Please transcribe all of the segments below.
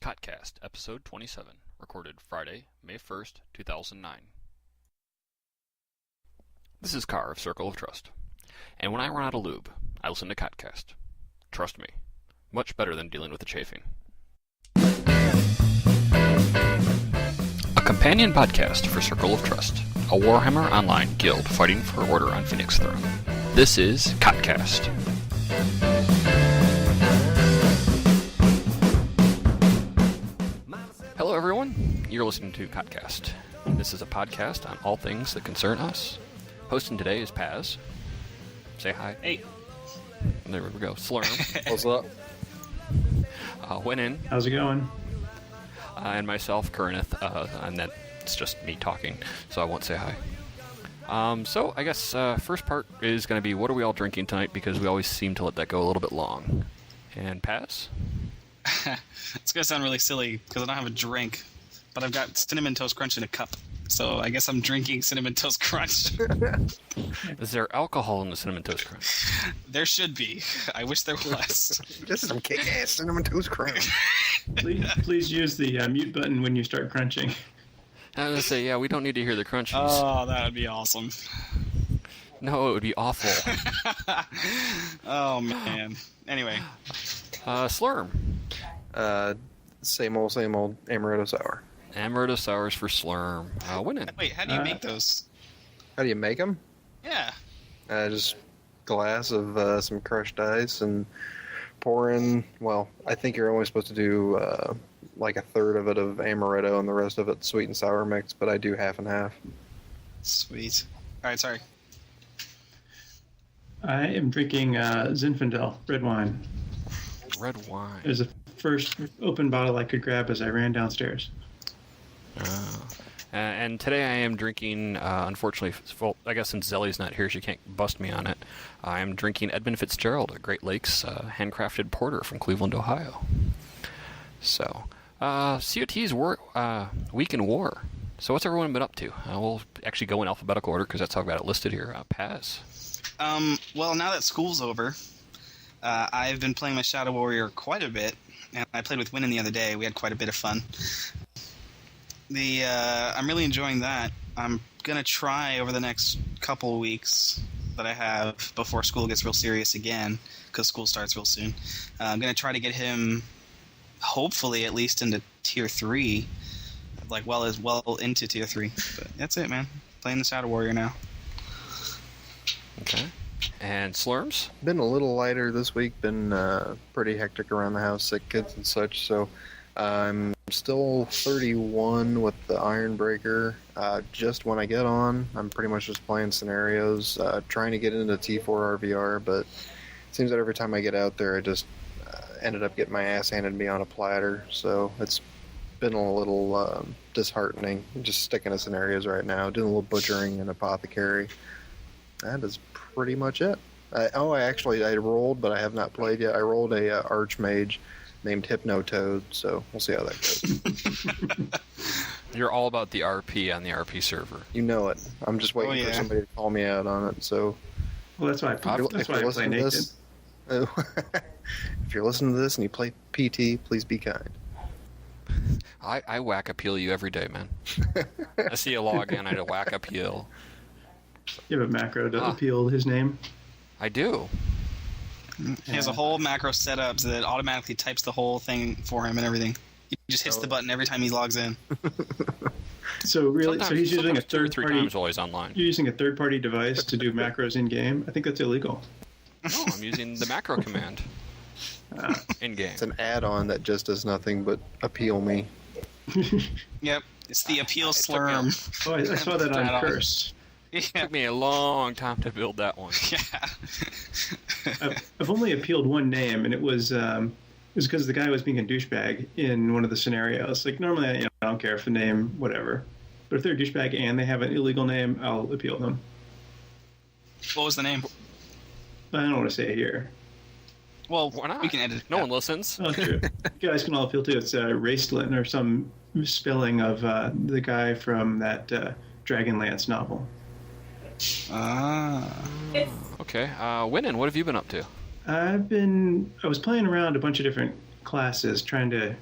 CoTCast, Episode 27, recorded Friday, May 1st, 2009. This is Carr of Circle of Trust, and when I run out of lube, I listen to CoTCast. Trust me, much better than dealing with the chafing. A companion podcast for Circle of Trust, a Warhammer Online guild fighting for order on Phoenix Throne. This is CoTCast. Hello everyone, you're listening to CoTCast. This is a podcast on all things that concern us. Hosting today is Paz. Say hi. Hey. And there we go. Slurm. What's up? Winnin. How's it going? And myself, Kerneth, and that's just me talking, so I won't say hi. So I guess first part is going to be what are we all drinking tonight, because we always seem to let that go a little bit long. And Paz? It's going to sound really silly because I don't have a drink, but I've got Cinnamon Toast Crunch in a cup. So I guess I'm drinking Cinnamon Toast Crunch. Is there alcohol in the Cinnamon Toast Crunch? There should be. I wish there was. This is some kick-ass Cinnamon Toast Crunch. Please use the mute button when you start crunching. I was going to say, yeah, we don't need to hear the crunchies. Oh, that would be awesome. No, it would be awful. Oh, man. Anyway. Slurm. Same old Amaretto Sour. Amaretto Sours for Slurm. Winning. Wait, how do you make those? How do you make them? Yeah. Just glass of some crushed ice and pour in, well, I think you're only supposed to do like a third of it of Amaretto and the rest of it sweet and sour mix, but I do half and half. Sweet. All right, sorry. I am drinking Zinfandel red wine. Red wine. It was the first open bottle I could grab as I ran downstairs. And today I am drinking, unfortunately, well, I guess since Zelly's not here, she can't bust me on it. I am drinking Edmund Fitzgerald, a Great Lakes handcrafted porter from Cleveland, Ohio. So, COT's week in war. So what's everyone been up to? We'll actually go in alphabetical order because that's how I've got it listed here. Paz. Well, now that school's over, I've been playing my Shadow Warrior quite a bit, and I played with Winnin the other day. We had quite a bit of fun. I'm really enjoying that. I'm going to try over the next couple of weeks that I have before school gets real serious again, because school starts real soon. I'm going to try to get him, hopefully, at least into Tier 3, like well into Tier 3. But that's it, man. Playing the Shadow Warrior now. Okay. And Slurms? Been a little lighter this week, been pretty hectic around the house, sick kids and such, so I'm still 31 with the Ironbreaker. Just when I get on, I'm pretty much just playing scenarios, trying to get into T4 RVR, but it seems that every time I get out there, I just ended up getting my ass handed to me on a platter, so it's been a little disheartening. Just sticking to scenarios right now, doing a little butchering and apothecary. That is pretty much it. I rolled, but I have not played yet. I rolled a Archmage named Hypnotoad, so we'll see how that goes. You're all about the RP on the RP server. You know it. I'm just waiting for somebody to call me out on it. So, well, that's why I play naked. If you're listening to this and you play PT, please be kind. I whack appeal you every day, man. I see a login, I whack appeal. You have a macro to appeal his name? I do. He has a whole macro set up so that it automatically types the whole thing for him and everything. He just hits the button every time he logs in. So he's using a third three party. Times while he's online. You're using a third-party device to do macros in game. I think that's illegal. No, I'm using the macro command in game. It's an add-on that just does nothing but appeal me. Yep, it's the appeal Slurm. Oh, I saw that on Cursed. It took me a long time to build that one. Yeah. I've only appealed one name, and it was because the guy was being a douchebag in one of the scenarios. Like, normally, I don't care if the name, whatever. But if they're a douchebag and they have an illegal name, I'll appeal them. What was the name? I don't want to say it here. Well, why not? We can edit it. No one listens. Oh, true. You guys can all appeal to it. It's Raistlin or some spelling of the guy from that Dragonlance novel. Okay. Winnin, what have you been up to? I was playing around a bunch of different classes, trying to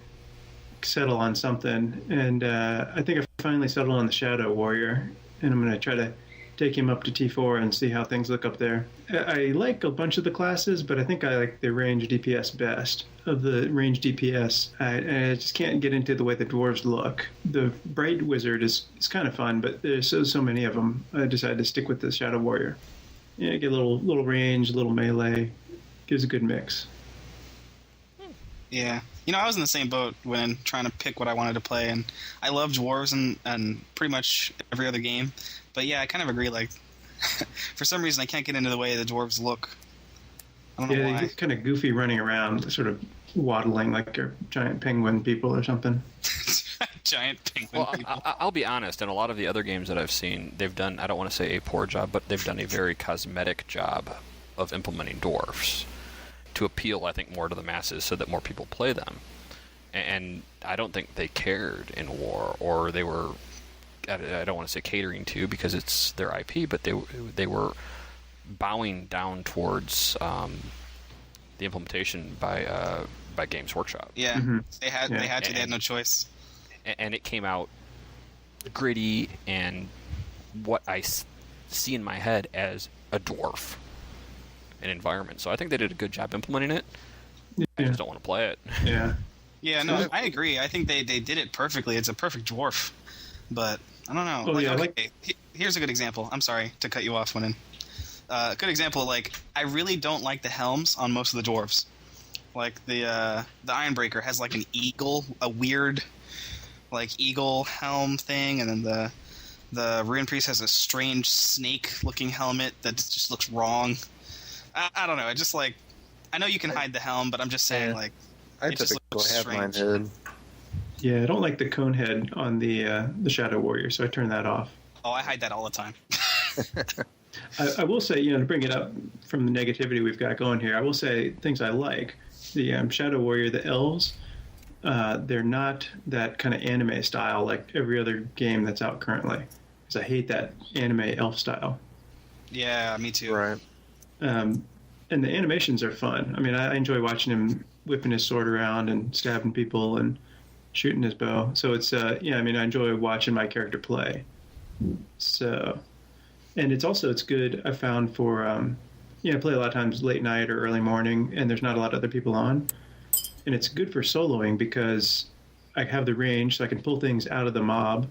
settle on something, and I think I finally settled on the Shadow Warrior, and I'm going to try to take him up to T4 and see how things look up there. I like a bunch of the classes, but I think I like the range DPS best. Of the range DPS, I just can't get into the way the dwarves look. The Bright Wizard is kind of fun, but there's so many of them. I decided to stick with the Shadow Warrior. Yeah, get a little range, a little melee. Gives a good mix. Yeah. You know, I was in the same boat when trying to pick what I wanted to play, and I love dwarves and pretty much every other game. But yeah, I kind of agree, like, for some reason I can't get into the way the dwarves look. I don't know why. They get kind of goofy running around, sort of waddling like they're giant penguin people or something. Giant penguin people. Well, I'll be honest, in a lot of the other games that I've seen, they've done, I don't want to say a poor job, but they've done a very cosmetic job of implementing dwarves to appeal, I think, more to the masses so that more people play them. And I don't think they cared in War, or they were, I don't want to say catering to because it's their IP, but they were bowing down towards the implementation by Games Workshop. Yeah, Mm-hmm. they had to. They had no choice. And it came out gritty and what I see in my head as a dwarf, an environment. So I think they did a good job implementing it. Yeah. I just don't want to play it. Yeah. Yeah, no, I agree. I think they did it perfectly. It's a perfect dwarf. But I don't know. Oh, yeah, Here's a good example. I'm sorry to cut you off, Winnan. A good example, like, I really don't like the helms on most of the dwarves. Like, the Ironbreaker has, like, an eagle, a weird, like, eagle helm thing, and then the Ruin Priest has a strange snake-looking helmet that just looks wrong. I don't know. It just, like, I know you can hide the helm, but I'm just saying, like, I it just typically looks have mine strange. hid. Yeah, I don't like the cone head on the Shadow Warrior, so I turn that off. Oh, I hide that all the time. I will say, to bring it up from the negativity we've got going here, I will say things I like. The Shadow Warrior, the elves, they're not that kind of anime style like every other game that's out currently. Because I hate that anime elf style. Yeah, me too. Right. And the animations are fun. I mean, I enjoy watching him whipping his sword around and stabbing people and shooting his bow. So it's, I enjoy watching my character play. So, and it's good, I found, for, I play a lot of times late night or early morning, and there's not a lot of other people on. And it's good for soloing because I have the range, so I can pull things out of the mob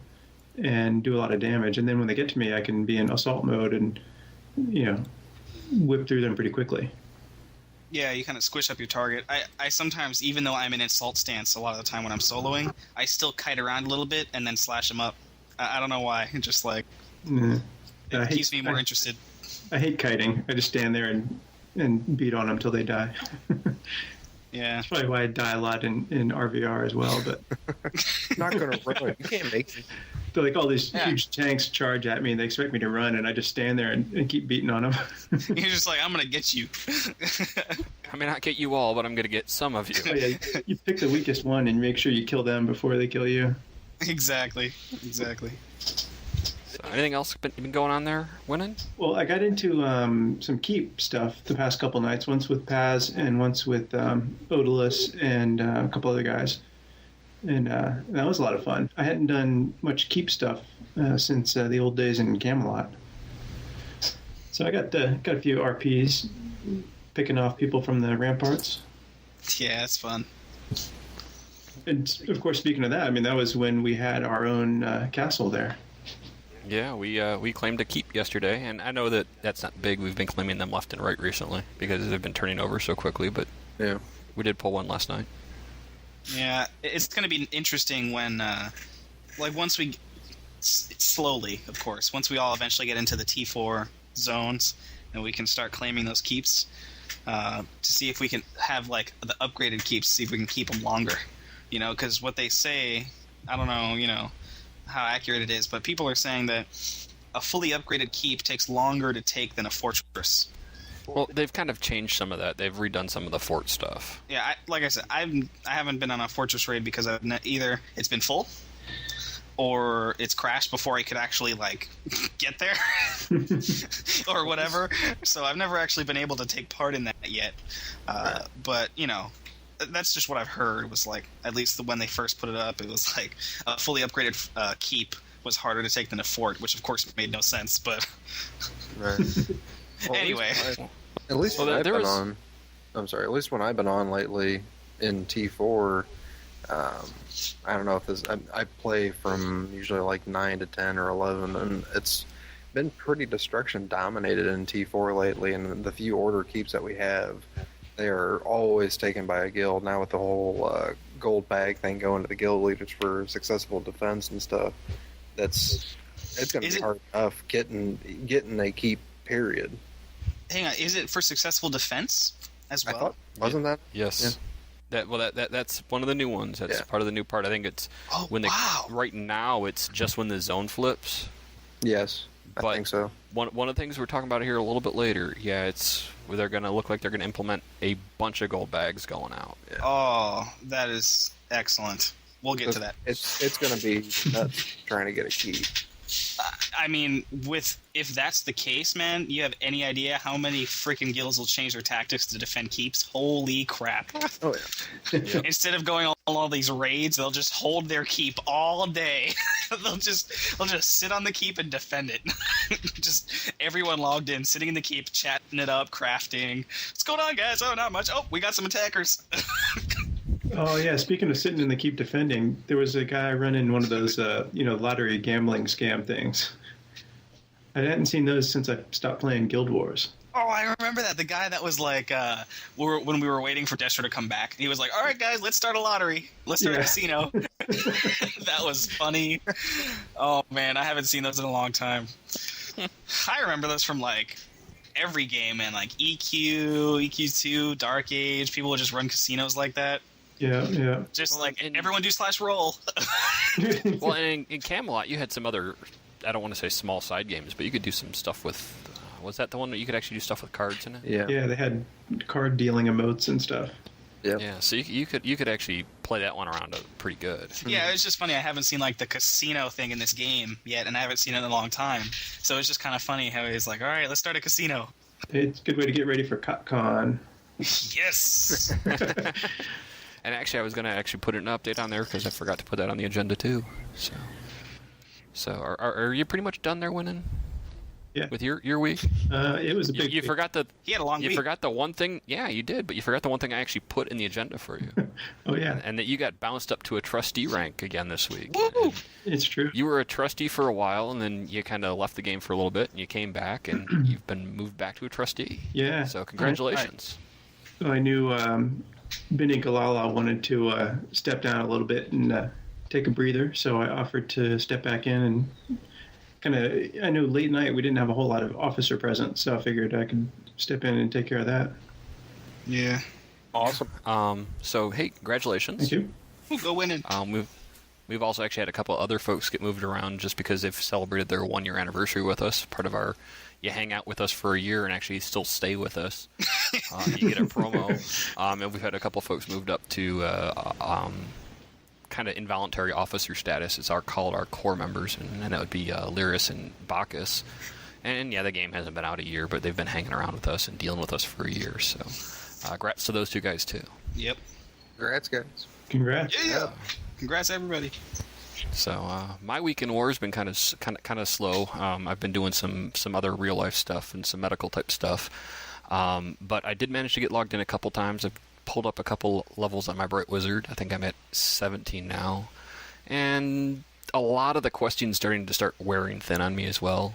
and do a lot of damage. And then when they get to me, I can be in assault mode and, whip through them pretty quickly. Yeah, you kind of squish up your target. I sometimes, even though I'm in assault stance a lot of the time when I'm soloing, I still kite around a little bit and then slash them up. I don't know why. Just like, it keeps me more interested. I hate kiting. I just stand there and beat on them until they die. Yeah. That's probably why I die a lot in RVR as well. But Not gonna run. You can't make it. they're like all these huge tanks charge at me and they expect me to run, and I just stand there and keep beating on them. You're just like, I'm going to get you. I may not get you all, but I'm going to get some of you. Oh, yeah, you pick the weakest one and make sure you kill them before they kill you. Exactly. So anything else been going on there, Winnan? Well, I got into some keep stuff the past couple nights, once with Paz and once with Odalus and a couple other guys. And that was a lot of fun. I hadn't done much keep stuff since the old days in Camelot. So I got a few RPs, picking off people from the ramparts. Yeah, it's fun. And, of course, speaking of that, that was when we had our own castle there. Yeah, we claimed a keep yesterday, and I know that that's not big. We've been claiming them left and right recently because they've been turning over so quickly, but Yeah. we did pull one last night. Yeah, it's going to be interesting when, once we, slowly, of course, once we all eventually get into the T4 zones, and we can start claiming those keeps, to see if we can have, the upgraded keeps, see if we can keep them longer. Because what they say, I don't know, how accurate it is, but people are saying that a fully upgraded keep takes longer to take than a fortress. Well, they've kind of changed some of that. They've redone some of the fort stuff. Yeah, like I said, I haven't been on a fortress raid because either it's been full, or it's crashed before I could actually get there, or whatever. So I've never actually been able to take part in that yet. But that's just what I've heard. Was like, at least when they first put it up, it was like a fully upgraded keep was harder to take than a fort, which of course made no sense. But Right. Well, anyway, at least Well, when I've there been was- on. I'm sorry. At least when I've been on lately in T4, I don't know if this. I play from usually like 9 to 10 or 11, and it's been pretty destruction dominated in T4 lately. And the few order keeps that we have, they are always taken by a guild. Now with the whole gold bag thing going to the guild leaders for successful defense and stuff, it's going to Is be it- hard enough getting a keep. Period. hang on, is it for successful defense as I well? thought wasn't that? Yes. That's one of the new ones. That's Yeah. part of the new part. I think it's Oh, when wow. right now it's just when the zone flips. Yes, I But- think so. One of the things we're talking about here a little bit later. Yeah, it's where they're gonna look like they're gonna implement a bunch of gold bags going out. Oh, that is excellent. We'll get to that. It's going to be nuts trying to get a key. I mean, if that's the case, man, you have any idea how many freaking guilds will change their tactics to defend keeps? Holy crap. Oh yeah. Instead of going on all these raids, they'll just hold their keep all day. they'll just sit on the keep and defend it. Just everyone logged in, sitting in the keep, chatting it up, crafting. What's going on, guys? Oh, not much. Oh, we got some attackers. Oh yeah, speaking of sitting in the keep defending, there was a guy running one of those lottery gambling scam things. I hadn't seen those since I stopped playing Guild Wars. Oh, I remember that. The guy that was like, when we were waiting for Destro to come back, he was like, all right, guys, let's start a lottery. Let's start a Yeah. casino. That was funny. Oh, man, I haven't seen those in a long time. I remember those from, like, every game, man. Like EQ, EQ2, Dark Age. People would just run casinos like that. Yeah. Just like, and- everyone do /roll. Well, and in Camelot, you had some other, I don't want to say small side games, but you could do some stuff with. Was that the one that you could actually do stuff with cards in it? Yeah. Yeah, they had card dealing emotes and stuff. Yep. Yeah, so you could actually play that one around pretty good. Yeah, it's just funny. I haven't seen like the casino thing in this game yet, and I haven't seen it in a long time. So it's just kind of funny how he's like, all right, let's start a casino. It's a good way to get ready for CoTCon. Yes. And actually, I was going to actually put an update on there because I forgot to put that on the agenda too. So are you pretty much done there, winning? Yeah. With your week? It was a big. You forgot the. He had a long You week. forgot the one thing. Yeah, you did, but you forgot the one thing I actually put in the agenda for you, Oh yeah, and that you got bounced up to a trustee rank again this week. Woo! And it's true. you were a trustee for a while, and then you kind of left the game for a little bit, and you came back, and you've been moved back to a trustee. Yeah. So congratulations. I knew Benny Galala wanted to step down a little bit and take a breather, so I offered to step back in and kind of. I know late night we didn't have a whole lot of officer presence, so I figured I could step in and take care of that. Yeah. Awesome. So hey, congratulations. Thank you. Ooh, go winning. We've also actually had a couple other folks get moved around just because they've celebrated their 1-year anniversary with us. Part of our, you hang out with us for a year and actually still stay with us. You get a promo. And we've had a couple folks moved up to kind of involuntary officer status. It's called our core members, and that would be Lyris and Bacchus. And yeah, the game hasn't been out a year, but they've been hanging around with us and dealing with us for a year. So, congrats to those two guys too. Yep. Congrats, guys. Congrats. Yeah. Congrats, everybody. So my week in war has been kind of slow. I've been doing some other real life stuff and some medical type stuff, but I did manage to get logged in a couple times. I've pulled up a couple levels on my Bright Wizard. I think I'm at 17 now, and a lot of the questions starting to start wearing thin on me as well.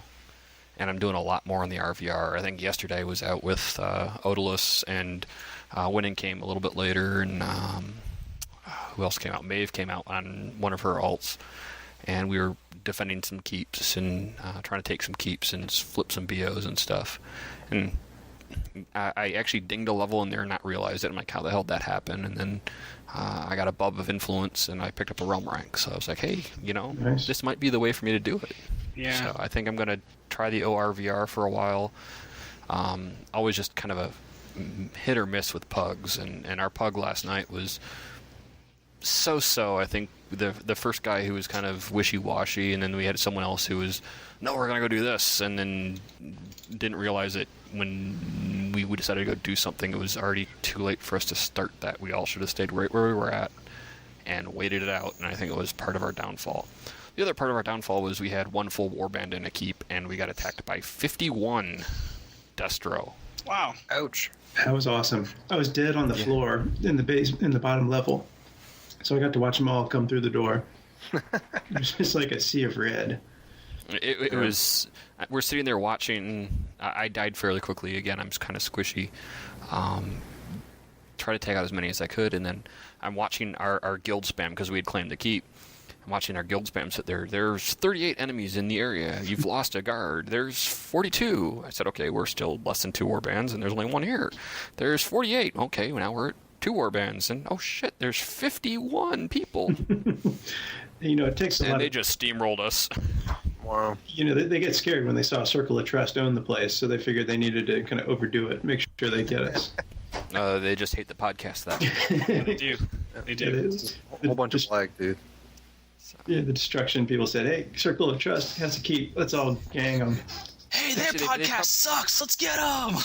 And I'm doing a lot more on the RVR. I think yesterday I was out with Odalus, and Winning came a little bit later, and who else came out? Maeve came out on one of her alts, and we were defending some keeps and trying to take some keeps and flip some BOs and stuff. And I actually dinged a level in there and not realized it. I'm like, how the hell did that happen? And then I got a bub of influence, and I picked up a realm rank. So I was like, hey, Nice. this might be the way for me to do it. Yeah. So I think I'm going to try the ORVR for a while. Always just kind of a hit or miss with pugs, and our pug last night was so-so. I think the first guy who was kind of wishy-washy, and then we had someone else who was, no, we're gonna go do this, and then didn't realize it when we decided to go do something. It was already too late for us to start that. We all should have stayed right where we were at and waited it out, and I think it was part of our downfall. The other part of our downfall was we had one full warband in a keep, and we got attacked by 51 Destro. Wow. Ouch. That was awesome. I was dead on the floor in the bottom level, so I got to watch them all come through the door. It was just like a sea of red. It was. We're sitting there watching. I died fairly quickly. Again, I'm kind of squishy. Try to take out as many as I could, and then I'm watching our guild spam because we had claimed the keep. I'm watching our guild spam sit there. There's 38 enemies in the area. You've lost a guard. There's 42. I said, okay, we're still less than 2 warbands, and there's only 1 here. There's 48. Okay, well, now we're at 2 warbands, and oh shit, there's 51 people. It takes a lot. And they just steamrolled us. Wow. They get scared when they saw Circle of Trust own the place, so they figured they needed to kind of overdo it, make sure they get us. They just hate the podcast, that. They do. They do. It's A whole bunch of flag, dude. Yeah, the destruction people said, hey, Circle of Trust has to keep. Let's all gang them. Hey, their podcast sucks. Let's get them.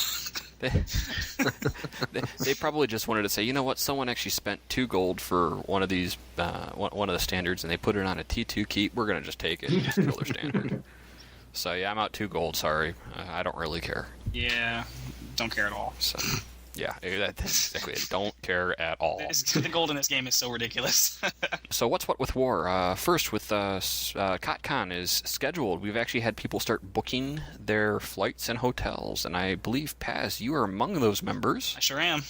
They probably just wanted to say, you know what? Someone actually spent 2 gold for one of these, one of the standards, and they put it on a T2 keep. We're gonna just take it and just kill their standard. So yeah, I'm out 2 gold. Sorry, I don't really care. Yeah, don't care at all. So yeah, that's exactly it. Don't care at all. The gold in this game is so ridiculous. So what's what with war? First, with CoTCon is scheduled. We've actually had people start booking their flights and hotels, and I believe, Paz, you are among those members. I sure am.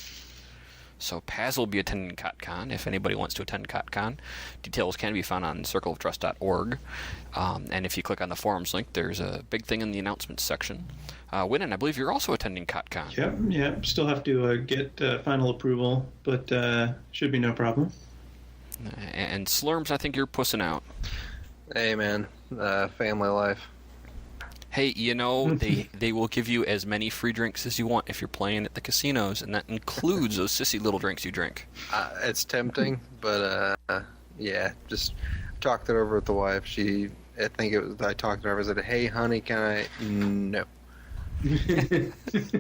So Paz will be attending CoTCon if anybody wants to attend CoTCon. Details can be found on circleoftrust.org. And if you click on the forums link, there's a big thing in the announcements section. Winnan, I believe you're also attending CoTCon. Yep. Still have to get final approval, but should be no problem. And Slurms, I think you're pussing out. Hey, man. Family life. Hey, they will give you as many free drinks as you want if you're playing at the casinos, and that includes those sissy little drinks you drink. It's tempting, but yeah, just talked it over with the wife. I talked to her. I said, "Hey, honey, can I?" No.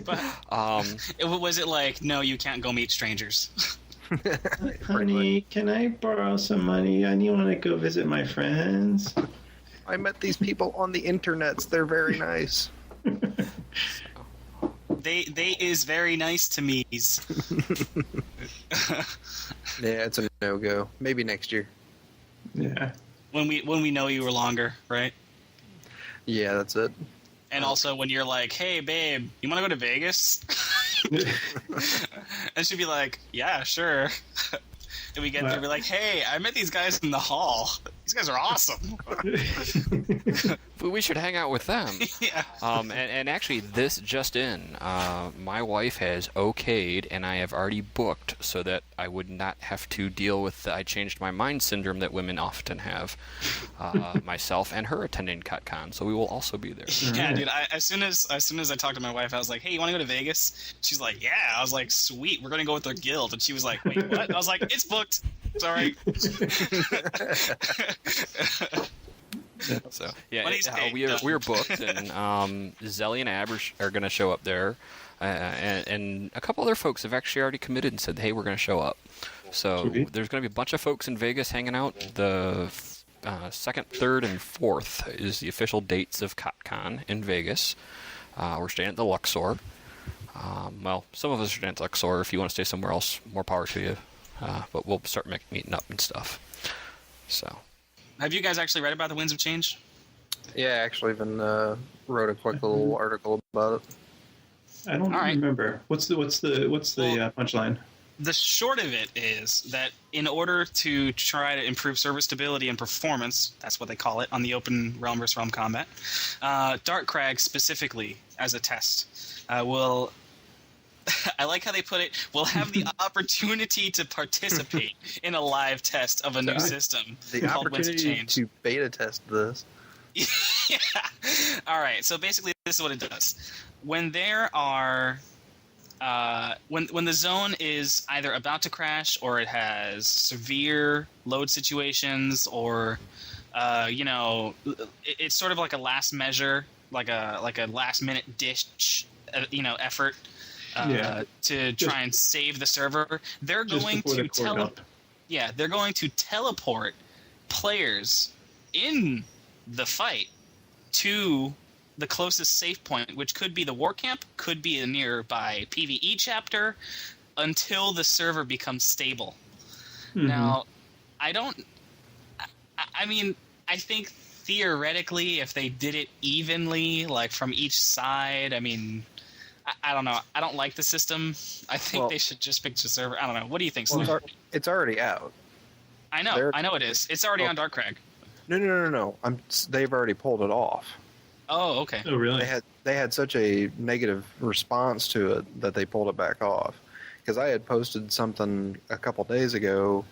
But was it like, no, you can't go meet strangers? Honey, can I borrow some money? I want to go visit my friends. I met these people on the internets. They're very nice. They is very nice to me. Yeah, it's a no-go. Maybe next year. Yeah. When we know you were longer, right? Yeah, that's it. And also when you're like, hey, babe, you want to go to Vegas? And she'd be like, yeah, sure. And we get there and be like, hey, I met these guys in the hall. These guys are awesome. We should hang out with them. Yeah. And actually, this just in, my wife has okayed, and I have already booked so that I would not have to deal with the I changed my mind syndrome that women often have. Myself and her attending CoTCon, so we will also be there. Yeah, dude. As soon as I talked to my wife, I was like, hey, you want to go to Vegas? She's like, yeah. I was like, sweet. We're gonna go with our guild. And she was like, wait, what? And I was like, it's booked. Sorry. So yeah, we're booked, and Zelly and Ab are going to show up there, and a couple other folks have actually already committed and said, hey, we're going to show up. So there's going to be a bunch of folks in Vegas hanging out. The 2nd, 3rd, and 4th is the official dates of CoTCon in Vegas. We're staying at the Luxor. Well, some of us are staying at the Luxor. If you want to stay somewhere else, more power to you. But we'll start meeting up and stuff. So. Have you guys actually read about the Winds of Change? Yeah, I actually even wrote a quick little article about it. I don't remember. What's the punchline? The short of it is that in order to try to improve server stability and performance, that's what they call it on the open realm versus realm combat, Darkkrag specifically as a test will... I like how they put it, will have the opportunity to participate in a live test of a new system called Winds of Change. To beta test this. Yeah. All right, so basically this is what it does. When there are when the zone is either about to crash or it has severe load situations, or it's sort of like a last measure, like a last minute ditch, effort to try and save the server. They're going to they're going to teleport players in the fight to the closest safe point, which could be the war camp, could be a nearby PvE chapter, until the server becomes stable. Mm-hmm. Now, I think theoretically, if they did it evenly, like from each side, I don't know. I don't like the system. I think they should just pick the server. I don't know. What do you think, Slim? It's already out. I know it is. It's already on Dark Crag. No. They've already pulled it off. Oh, okay. Oh, really? They had such a negative response to it that they pulled it back off. Because I had posted something a couple days ago,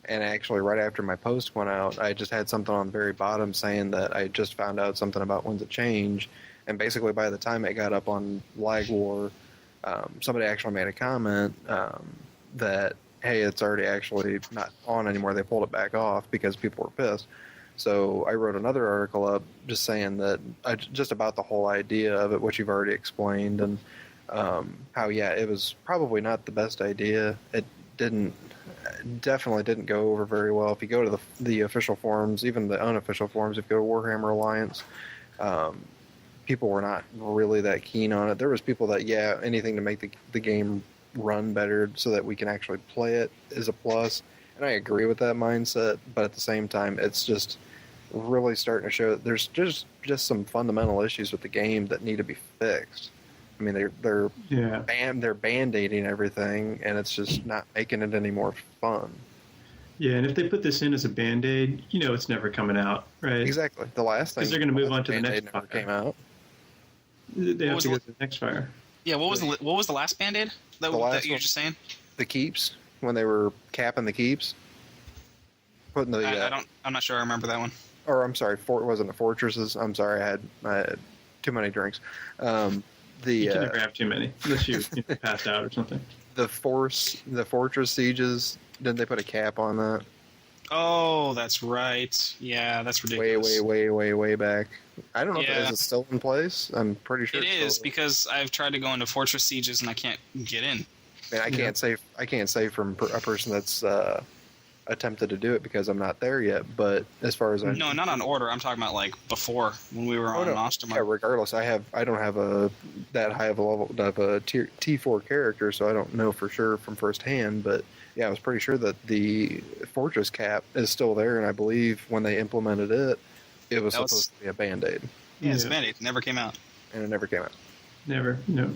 and actually right after my post went out, I just had something on the very bottom saying that I just found out something about when's it change. And basically by the time it got up on Lag War, somebody actually made a comment that, hey, it's already actually not on anymore. They pulled it back off because people were pissed. So I wrote another article up just saying that just about the whole idea of it, which you've already explained, and how it was probably not the best idea. It definitely didn't go over very well. If you go to the official forums, even the unofficial forums, if you go to Warhammer Alliance, people were not really that keen on it. There was people that anything to make the game run better so that we can actually play it is a plus. And I agree with that mindset, but at the same time, it's just really starting to show that there's just some fundamental issues with the game that need to be fixed. I mean, they're band-aiding everything, and it's just not making it any more fun. Yeah, and if they put this in as a band-aid, it's never coming out, right? Exactly. The last thing, because they're going to move on to the next fire. Came out. They have to go to the next fire. Yeah, what was the last band-aid that you were just saying? The keeps, when they were capping the keeps, putting the. I'm not sure I remember that one. Or I'm sorry, wasn't the fortresses? I'm sorry, I had too many drinks. You can never have too many unless you passed out or something. The fortress sieges. Didn't they put a cap on that? Oh, that's right. Yeah, that's ridiculous. Way back. I don't know if it's still in place. I'm pretty sure it is because I've tried to go into fortress sieges and I can't get in. Man, I can't say from a person that's attempted to do it because I'm not there yet. But as far as no, not on order. I'm talking about like before when we were on Ostermark. Yeah, regardless, I don't have that high of a level of a T4 character, so I don't know for sure from firsthand. But yeah, I was pretty sure that the fortress cap is still there, and I believe when they implemented it, it was supposed to be a Band-Aid. Yeah, it's a Band-Aid. It never came out. And it never came out. Never, no.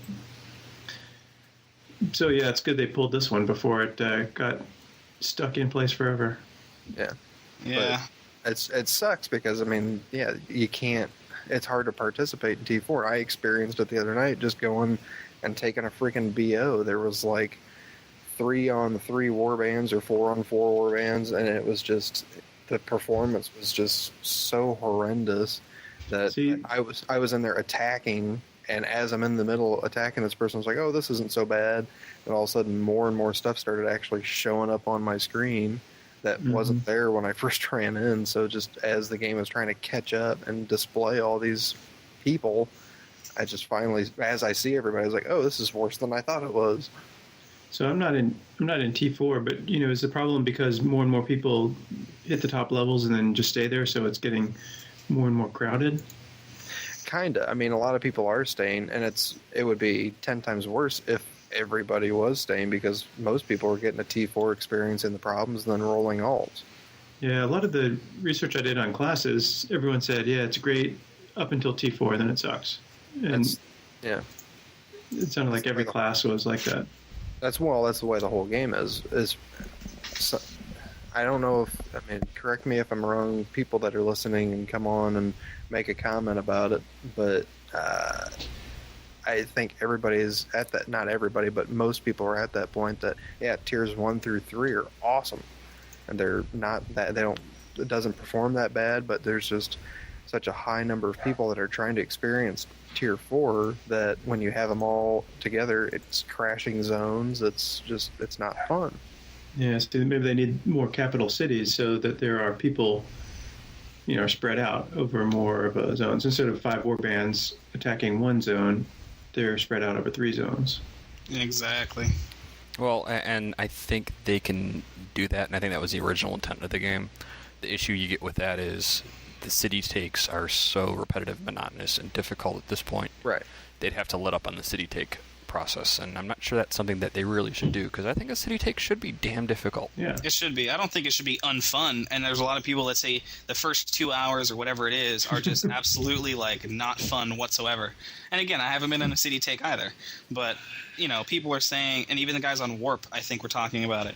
So yeah, it's good they pulled this one before it got stuck in place forever. Yeah. Yeah. But it sucks because, you can't... It's hard to participate in T4. I experienced it the other night just going and taking a freaking BO. There was like 3-on-3 warbands or 4-on-4 warbands, and it was just... The performance was just so horrendous that I was in there attacking, and as I'm in the middle attacking this person, I was like, oh, this isn't so bad. And all of a sudden, more and more stuff started actually showing up on my screen that wasn't there when I first ran in. So just as the game was trying to catch up and display all these people, I just finally, as I see everybody, I was like, oh, this is worse than I thought it was. So I'm not in T4, but is the problem because more and more people hit the top levels and then just stay there, so it's getting more and more crowded? Kinda. A lot of people are staying, and it would be 10 times worse if everybody was staying, because most people were getting a T4 experience in the problems and then rolling alts. Yeah, a lot of the research I did on classes, everyone said, yeah, it's great up until T4, then it sucks. And it sounded like every class was like that. That's the way the whole game is. So, I don't know if, correct me if I'm wrong, people that are listening and come on and make a comment about it, but I think everybody's at that, not everybody, but most people are at that point that, tiers 1 through 3 are awesome. And they're not that, it doesn't perform that bad, but there's just such a high number of people that are trying to experience Tier 4 that when you have them all together, it's crashing zones. It's not fun. Yeah, so maybe they need more capital cities so that there are people, spread out over more of a zones. Instead of 5 warbands attacking one zone, they're spread out over 3 zones. Exactly. Well, and I think they can do that, and I think that was the original intent of the game. The issue you get with that is the city takes are so repetitive, monotonous, and difficult at this point. Right. They'd have to let up on the city take process, and I'm not sure that's something that they really should do, because I think a city take should be damn difficult. Yeah. It should be. I don't think it should be unfun, and there's a lot of people that say the first 2 hours or whatever it is are just absolutely, not fun whatsoever. And again, I haven't been in a city take either, but, people are saying, and even the guys on Warp, I think, were talking about it,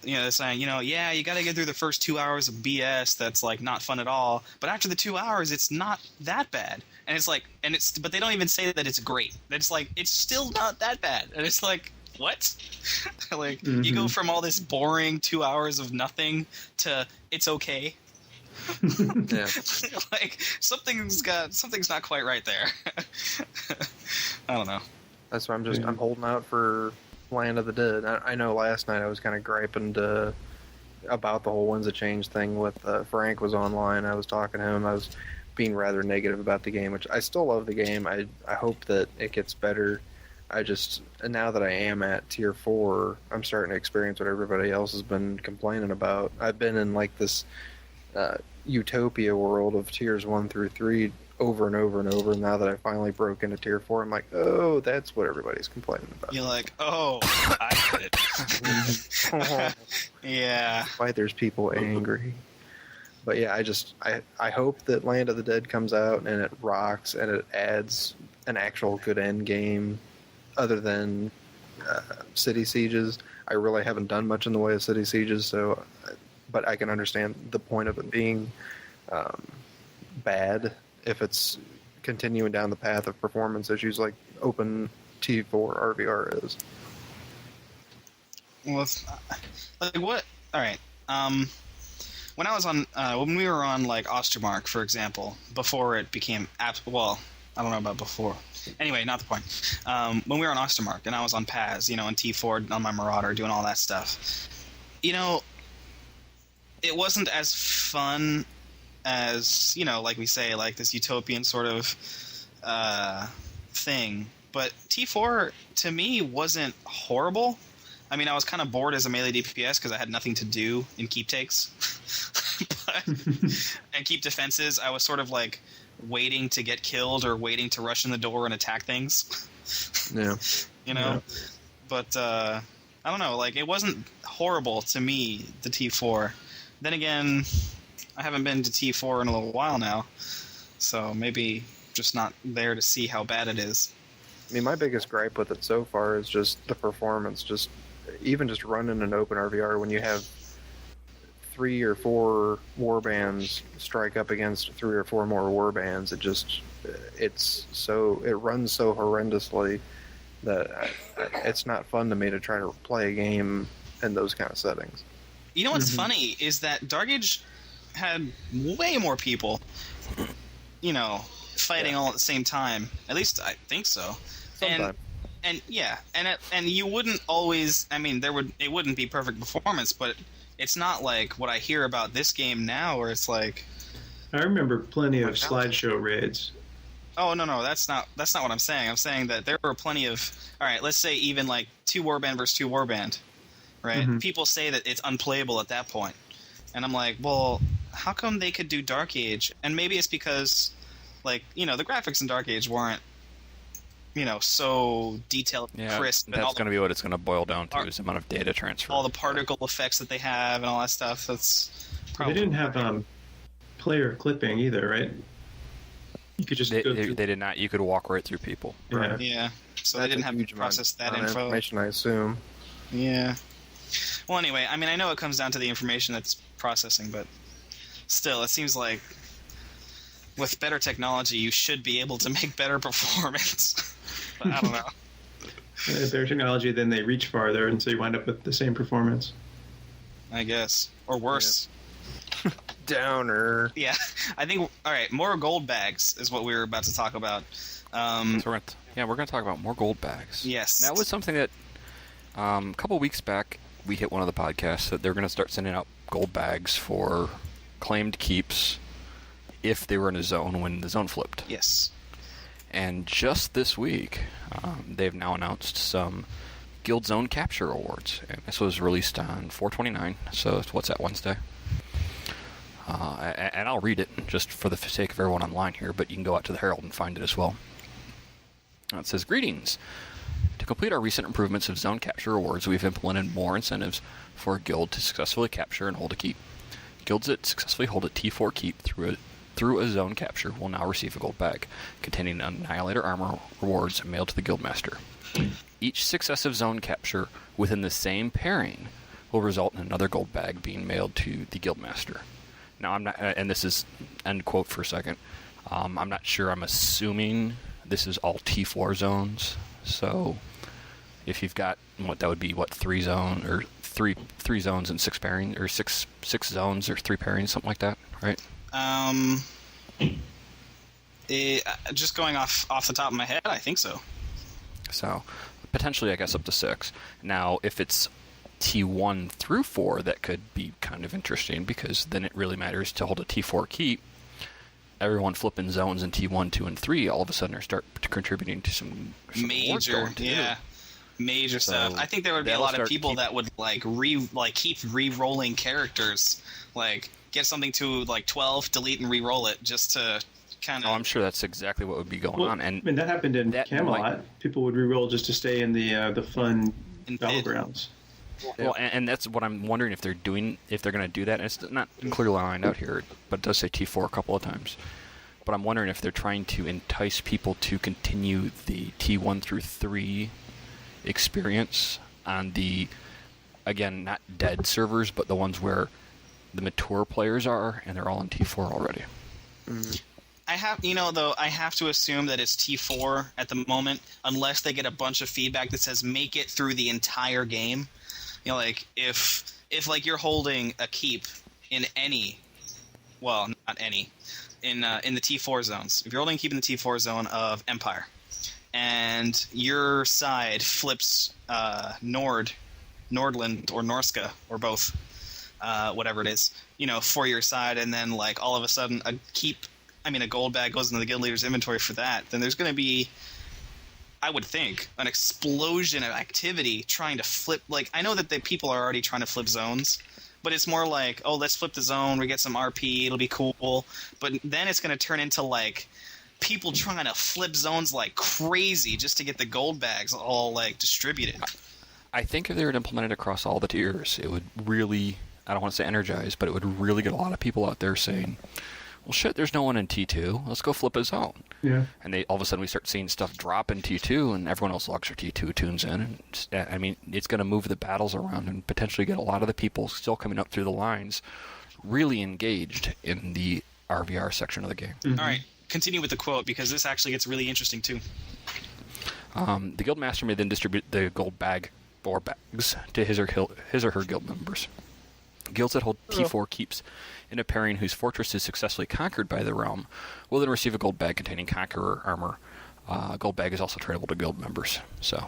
they're saying, yeah, you got to get through the first 2 hours of BS that's, not fun at all, but after the 2 hours, it's not that bad. And it's but they don't even say that it's great. It's it's still not that bad. And it's what? You go from all this boring 2 hours of nothing to it's okay. Yeah. Something's not quite right there. I don't know. That's why I'm holding out for Land of the Dead. I know last night I was kind of griping about the whole Winds of Change thing with Frank was online. I was talking to him. I was being rather negative about the game, which I still love the game. I hope that it gets better. Now that I am at Tier 4, I'm starting to experience what everybody else has been complaining about. I've been in this utopia world of Tiers 1 through 3 over and over and over, and now that I finally broke into Tier 4, I'm oh, that's what everybody's complaining about. You're oh, I get it. Yeah. Why there's people angry. But yeah, I hope that Land of the Dead comes out and it rocks and it adds an actual good end game other than city sieges. I really haven't done much in the way of city sieges, but I can understand the point of it being bad if it's continuing down the path of performance issues like Open T4 RVR is. Well, what? All right. When I was on, when we were on Ostermark, for example, before it became I don't know about before. Anyway, not the point. When we were on Ostermark and I was on Paz, on T4 on my Marauder doing all that stuff, it wasn't as fun as we say, this utopian sort of thing. But T4 to me wasn't horrible. I mean, I was kind of bored as a melee DPS because I had nothing to do in keep takes. And keep defenses, I was sort of waiting to get killed or waiting to rush in the door and attack things. Yeah. Yeah. But I don't know, it wasn't horrible to me, the T4. Then again, I haven't been to T4 in a little while now, so maybe just not there to see how bad it is. I mean, my biggest gripe with it so far is just the performance. Even just running an open RVR when you have 3 or 4 warbands strike up against 3 or 4 more warbands, it runs so horrendously that it's not fun to me to try to play a game in those kind of settings. You know what's funny is that Dark Age had way more people, fighting all at the same time. At least I think so. Sometimes. And you wouldn't always. I mean, it wouldn't be perfect performance, but it's not like what I hear about this game now, where it's I remember plenty of slideshow raids. Oh no, that's not what I'm saying. I'm saying that there were plenty of. All right, let's say even 2 warband versus 2 warband, right? Mm-hmm. People say that it's unplayable at that point, and I'm well, how come they could do Dark Age? And maybe it's because, the graphics in Dark Age weren't. So detailed, crisp. That's going to be what it's going to boil down to, is the amount of data transfer. All the particle effects that they have and all that stuff. That's probably... They didn't have player clipping either, right? You could just they did not. You could walk right through people. Right. Yeah. So they didn't have to process that info. Information, I assume. Yeah. Well, anyway, I mean, I know it comes down to the information that's processing, but still, it seems like with better technology, you should be able to make better performance. But I don't know. Better technology, then they reach farther, and so you wind up with the same performance. I guess. Or worse. Downer. Yeah, I think. All right, more gold bags is what we were about to talk about. So we're gonna talk about more gold bags. Yes. That was something that a couple weeks back we hit one of the podcasts that they're gonna start sending out gold bags for claimed keeps if they were in a zone when the zone flipped. Yes. And just this week, they've now announced some Guild Zone Capture Awards. And this was released on 4/29, so what's that, Wednesday? And I'll read it just for the sake of everyone online here, but you can go out to the Herald and find it as well. It says, "Greetings. To complete our recent improvements of Zone Capture Awards, we've implemented more incentives for a guild to successfully capture and hold a keep. Guilds that successfully hold a T4 keep through a zone capture will now receive a gold bag containing Annihilator armor rewards mailed to the Guildmaster. Each successive zone capture within the same pairing will result in another gold bag being mailed to the Guildmaster." Now, I'm not, and this is end quote for a second. I'm not sure. I'm assuming this is all T4 zones. So, if you've got that would be 3 zone or three zones and 6 pairings, or six zones or 3 pairings, something like that, right? Just going off the top of my head, I think so. So, potentially, I guess up to 6. Now, if it's T1 through 4, that could be kind of interesting, because then it really matters to hold a T4 keep. Everyone flipping zones in T1, 2, and 3 all of a sudden are start contributing to some major, major stuff. I think there would be a lot of people that would keep re-rolling characters, like get something to 12, delete and re-roll it just to kind of. Oh, I'm sure that's exactly what would be going on. And I mean, that happened in Camelot. People would re-roll just to stay in the fun battlegrounds. Well, and that's what I'm wondering if they're going to do that. And it's not clearly lined out here, but it does say T4 a couple of times. But I'm wondering if they're trying to entice people to continue the T1 through 3 experience on the, again, not dead servers, but the ones where the mature players are, and they're all in T4 already. I have to assume that it's T4 at the moment, unless they get a bunch of feedback that says make it through the entire game. You know, like if you're holding a keep in any, well, not any, in the T4 zones. If you're holding a keep in the T4 zone of Empire, and your side flips Nordland or Norska or both, whatever it is, for your side, and then all of a sudden a gold bag goes into the guild leader's inventory for that, then there's going to be, I would think, an explosion of activity trying to flip. I know that people are already trying to flip zones, but it's more like, oh, let's flip the zone, we get some RP, it'll be cool. But then it's going to turn into people trying to flip zones like crazy just to get the gold bags all distributed. I think if they were implemented across all the tiers, it would really, I don't want to say energize, but it would really get a lot of people out there saying, well, shit, there's no one in T2. Let's go flip a zone. Yeah. And all of a sudden we start seeing stuff drop in T2, and everyone else logs their T2 tunes in. And it's going to move the battles around and potentially get a lot of the people still coming up through the lines really engaged in the RVR section of the game. Mm-hmm. All right, continue with the quote, because this actually gets really interesting too. The guildmaster may then distribute the gold bag or bags to his or her guild members. Guilds that hold T4 keeps in a pairing whose fortress is successfully conquered by the realm will then receive a gold bag containing conqueror armor. Gold bag is also tradable to guild members. So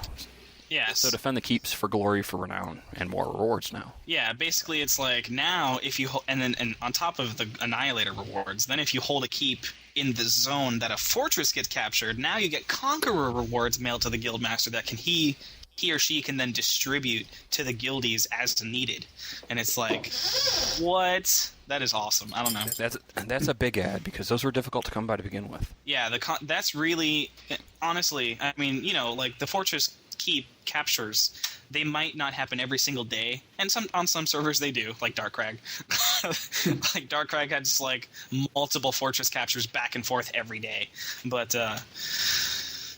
defend the keeps for glory, for renown, and more rewards now. Yeah, basically it's now if you and on top of the Annihilator rewards, then if you hold a keep in the zone that a fortress gets captured, now you get conqueror rewards mailed to the guildmaster that he or she can then distribute to the guildies as needed. And it's what? That is awesome. I don't know. That's a big ad, because those were difficult to come by to begin with. Yeah, that's really, honestly, I mean, the fortress keep captures, they might not happen every single day, and on some servers they do, like Darkrag. Darkrag had just multiple fortress captures back and forth every day. But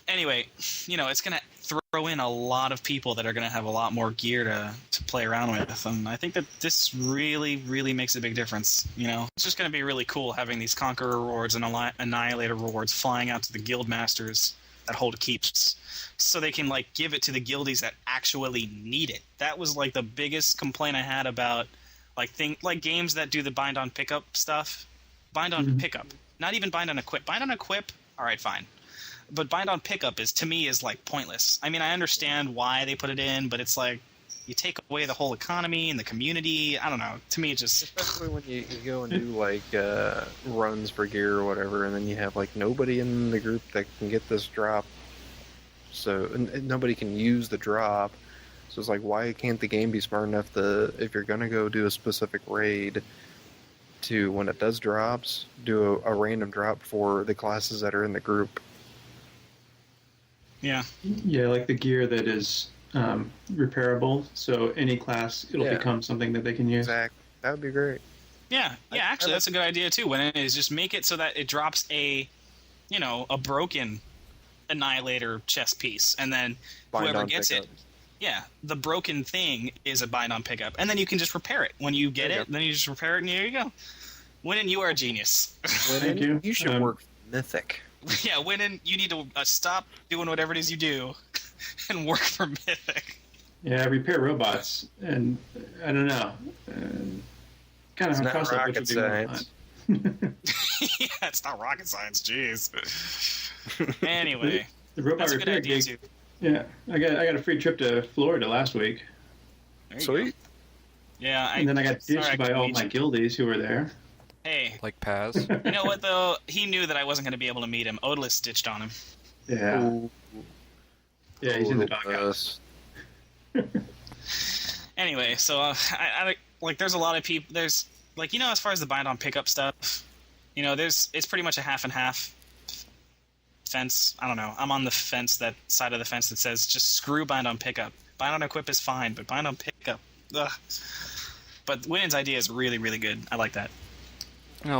anyway, it's gonna throw in a lot of people that are going to have a lot more gear to play around with, and I think that this really, really makes a big difference. It's just going to be really cool having these Conqueror rewards and Annihilator rewards flying out to the guild masters that hold keeps, so they can give it to the guildies that actually need it. That was the biggest complaint I had about like games that do the bind on pickup stuff. Bind on pickup, not even bind on equip. Bind on equip, all right, fine. But bind on pickup to me is like pointless. I mean, I understand why they put it in, but it's like you take away the whole economy and the community. I don't know. To me, it just especially when you go and do like runs for gear or whatever, and then you have like nobody in the group that can get this drop, so and nobody can use the drop. So it's like, why can't the game be smart enough to, if you're gonna go do a specific raid, to when it does drops, do a random drop for the classes that are in the group. Yeah, like the gear that is repairable, so any class, it'll become something that they can use. Exactly. That would be great. Yeah, actually, that's a good idea, too. When it is, just make it so that it drops a broken Annihilator chest piece, and then whoever gets it, the broken thing is a bind on pickup, and then you can just repair it. When you get it, then you just repair it, and there you go. Winning, you are a genius. Thank you. You should work Mythic. Yeah, Winning, you need to stop doing whatever it is you do and work for Mythic. Yeah, repair robots, and I don't know. Kind of not rocket science. Yeah, it's not rocket science. Jeez. Anyway, the robot that's a good repair idea gig. too. Yeah, I got a free trip to Florida last week. Sweet. Yeah, and then I got ditched by all my guildies who were there. Hey, like Paz. You know what though? He knew that I wasn't going to be able to meet him. Odalus stitched on him. Yeah. Ooh. Yeah, he's in the doghouse. Anyway, so I like. There's a lot of people. There's like, as far as the bind on pickup stuff, it's pretty much a half and half fence. I don't know. I'm on the fence, that side of the fence that says just screw bind on pickup. Bind on equip is fine, but bind on pickup, ugh. But Winning's idea is really, really good. I like that.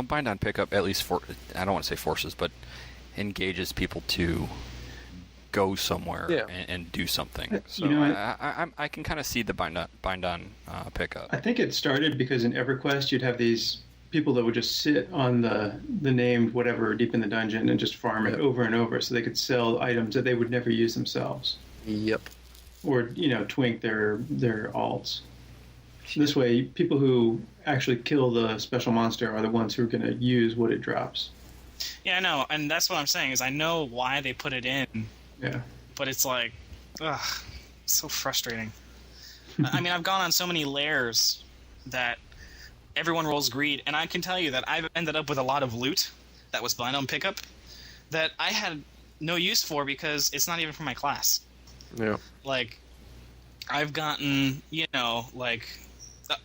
Bind on pickup, at least I don't want to say forces, but engages people to go somewhere and do something. So I can kind of see the bind on pickup. I think it started because in EverQuest you'd have these people that would just sit on the named whatever deep in the dungeon and just farm it over and over, so they could sell items that they would never use themselves. Yep. Or twink their alts. This way, people who actually kill the special monster are the ones who are going to use what it drops. Yeah, I know, and that's what I'm saying, is I know why they put it in. Yeah. But it's like, so frustrating. I mean, I've gone on so many lairs that everyone rolls greed, and I can tell you that I've ended up with a lot of loot that was blind on pickup that I had no use for because it's not even for my class. Yeah. Like, I've gotten, like,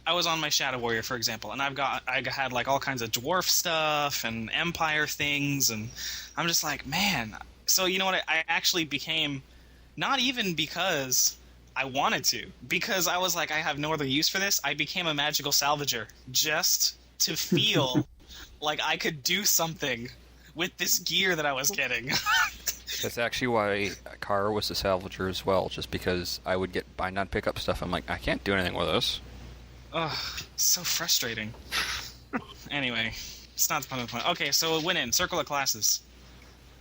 I was on my Shadow Warrior, for example, and I had like all kinds of dwarf stuff and Empire things, and I'm just like, man. So you know what? I actually became, not even because I wanted to, because I was like, I have no other use for this. I became a magical salvager just to feel like I could do something with this gear that I was getting. That's actually why Kara was the salvager as well, just because I would get bind on pickup stuff. I'm like, I can't do anything with this. Ugh, so frustrating. Anyway, it's not the point. Okay, so Winning, circle of classes.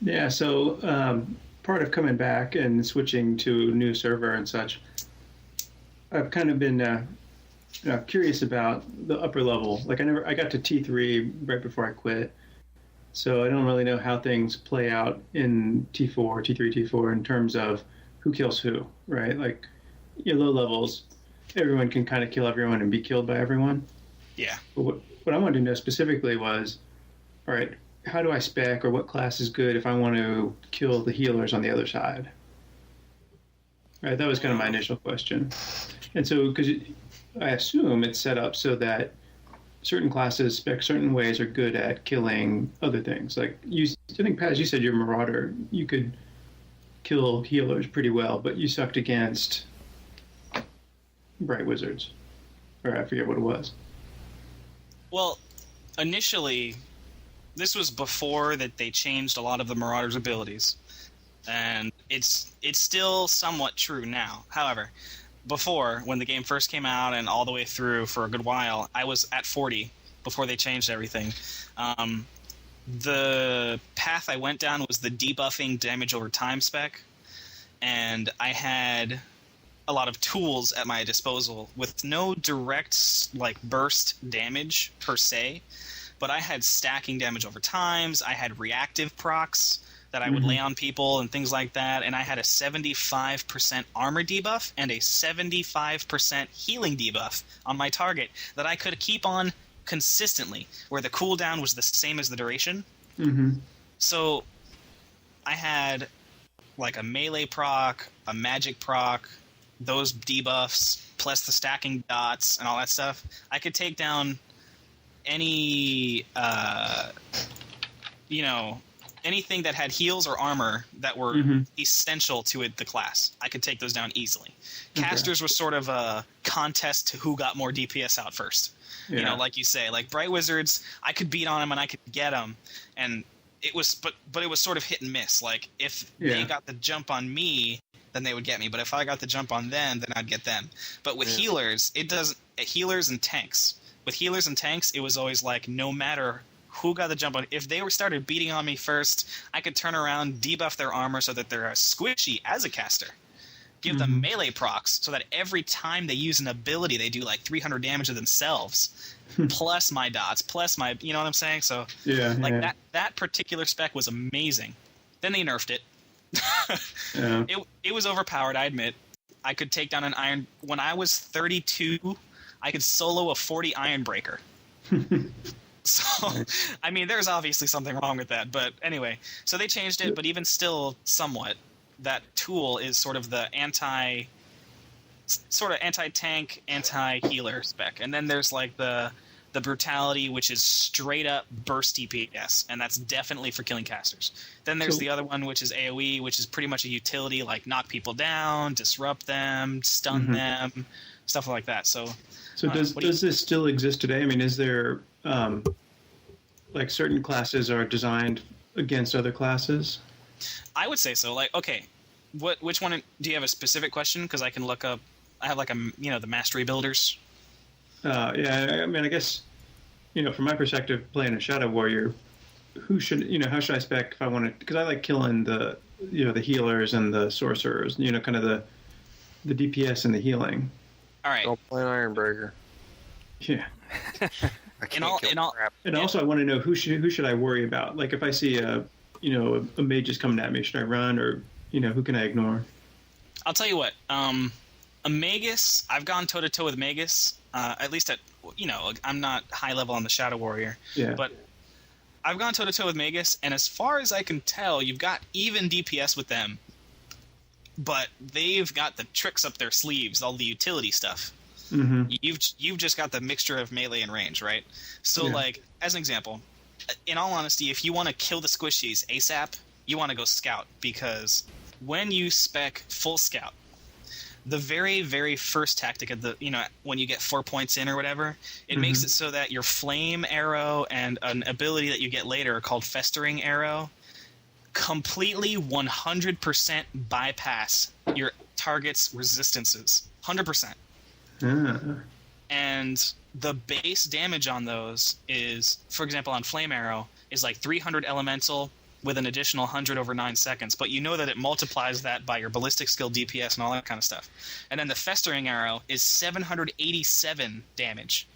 Yeah, so part of coming back and switching to a new server and such, I've kind of been curious about the upper level. Like I got to T3 right before I quit, so I don't really know how things play out in T4, T3, T4 in terms of who kills who, right? Like your low levels, everyone can kind of kill everyone and be killed by everyone. Yeah. But what I wanted to know specifically was, all right, how do I spec, or what class is good if I want to kill the healers on the other side? Right, that was kind of my initial question. And so, because I assume it's set up so that certain classes spec certain ways are good at killing other things. Like I think Paz, you said you're a Marauder. You could kill healers pretty well, but you sucked against Bright Wizards, or I forget what it was. Well, initially, this was before that they changed a lot of the Marauder's abilities, and it's still somewhat true now. However, before, when the game first came out and all the way through for a good while, I was at 40 before they changed everything. The path I went down was the debuffing damage over time spec, and I had a lot of tools at my disposal with no direct like burst damage per se, but I had stacking damage over times. I had reactive procs that I would lay on people and things like that, and I had a 75% armor debuff and a 75% healing debuff on my target that I could keep on consistently, where the cooldown was the same as the duration. So I had like a melee proc, a magic proc, those debuffs, plus the stacking dots and all that stuff. I could take down any, anything that had heals or armor that were essential to it, the class. I could take those down easily. Casters was sort of a contest to who got more DPS out first. You know, like you say, like Bright Wizards, I could beat on them and I could get them, and it was, but it was sort of hit and miss. Like if they got the jump on me, then they would get me. But if I got the jump on them, then I'd get them. But with healers, it doesn't. Healers and tanks. With healers and tanks, it was always like no matter who got the jump on. If they started beating on me first, I could turn around, debuff their armor so that they're squishy as a caster. Give them melee procs so that every time they use an ability, they do like 300 damage to themselves, plus my dots, plus my, you know what I'm saying? So that particular spec was amazing. Then they nerfed it. It was overpowered, I admit. I could take down an iron. When I was 32, I could solo a 40 iron breaker. So, I mean, there's obviously something wrong with that. But anyway, so they changed it, but even still somewhat, that tool is sort of the anti-tank, anti-healer spec. And then there's like the brutality, which is straight up burst DPS, and that's definitely for killing casters. Then there's the other one, which is AoE, which is pretty much a utility, like knock people down, disrupt them, stun them, stuff like that. So does this still exist today? I mean, is there like certain classes are designed against other classes? I would say so. Like, okay, which one do you have a specific question? Because I can look up. I have like the mastery builders. I mean, I guess from my perspective, playing a Shadow Warrior, how should I spec if I want to? Because I like killing the the healers and the sorcerers. Kind of the DPS and the healing. All right. Don't play an Ironbreaker. Yeah. And also, I want to know who should I worry about? Like, if I see a mage is coming at me, should I run, or who can I ignore? I'll tell you what. A Magus, I've gone toe to toe with Magus. At least at I'm not high level on the Shadow Warrior. Yeah. But I've gone toe to toe with Magus, and as far as I can tell, you've got even DPS with them. But they've got the tricks up their sleeves, all the utility stuff. You've just got the mixture of melee and range, right? So, like, as an example, in all honesty, if you want to kill the squishies ASAP, you want to go scout, because when you spec full scout, the very, very first tactic of when you get 4 points in or whatever, it makes it so that your flame arrow and an ability that you get later called festering arrow completely 100% bypass your target's resistances. 100%. And the base damage on those is, for example, on Flame Arrow, is like 300 elemental with an additional 100 over 9 seconds. But you know that it multiplies that by your ballistic skill, DPS, and all that kind of stuff. And then the Festering Arrow is 787 damage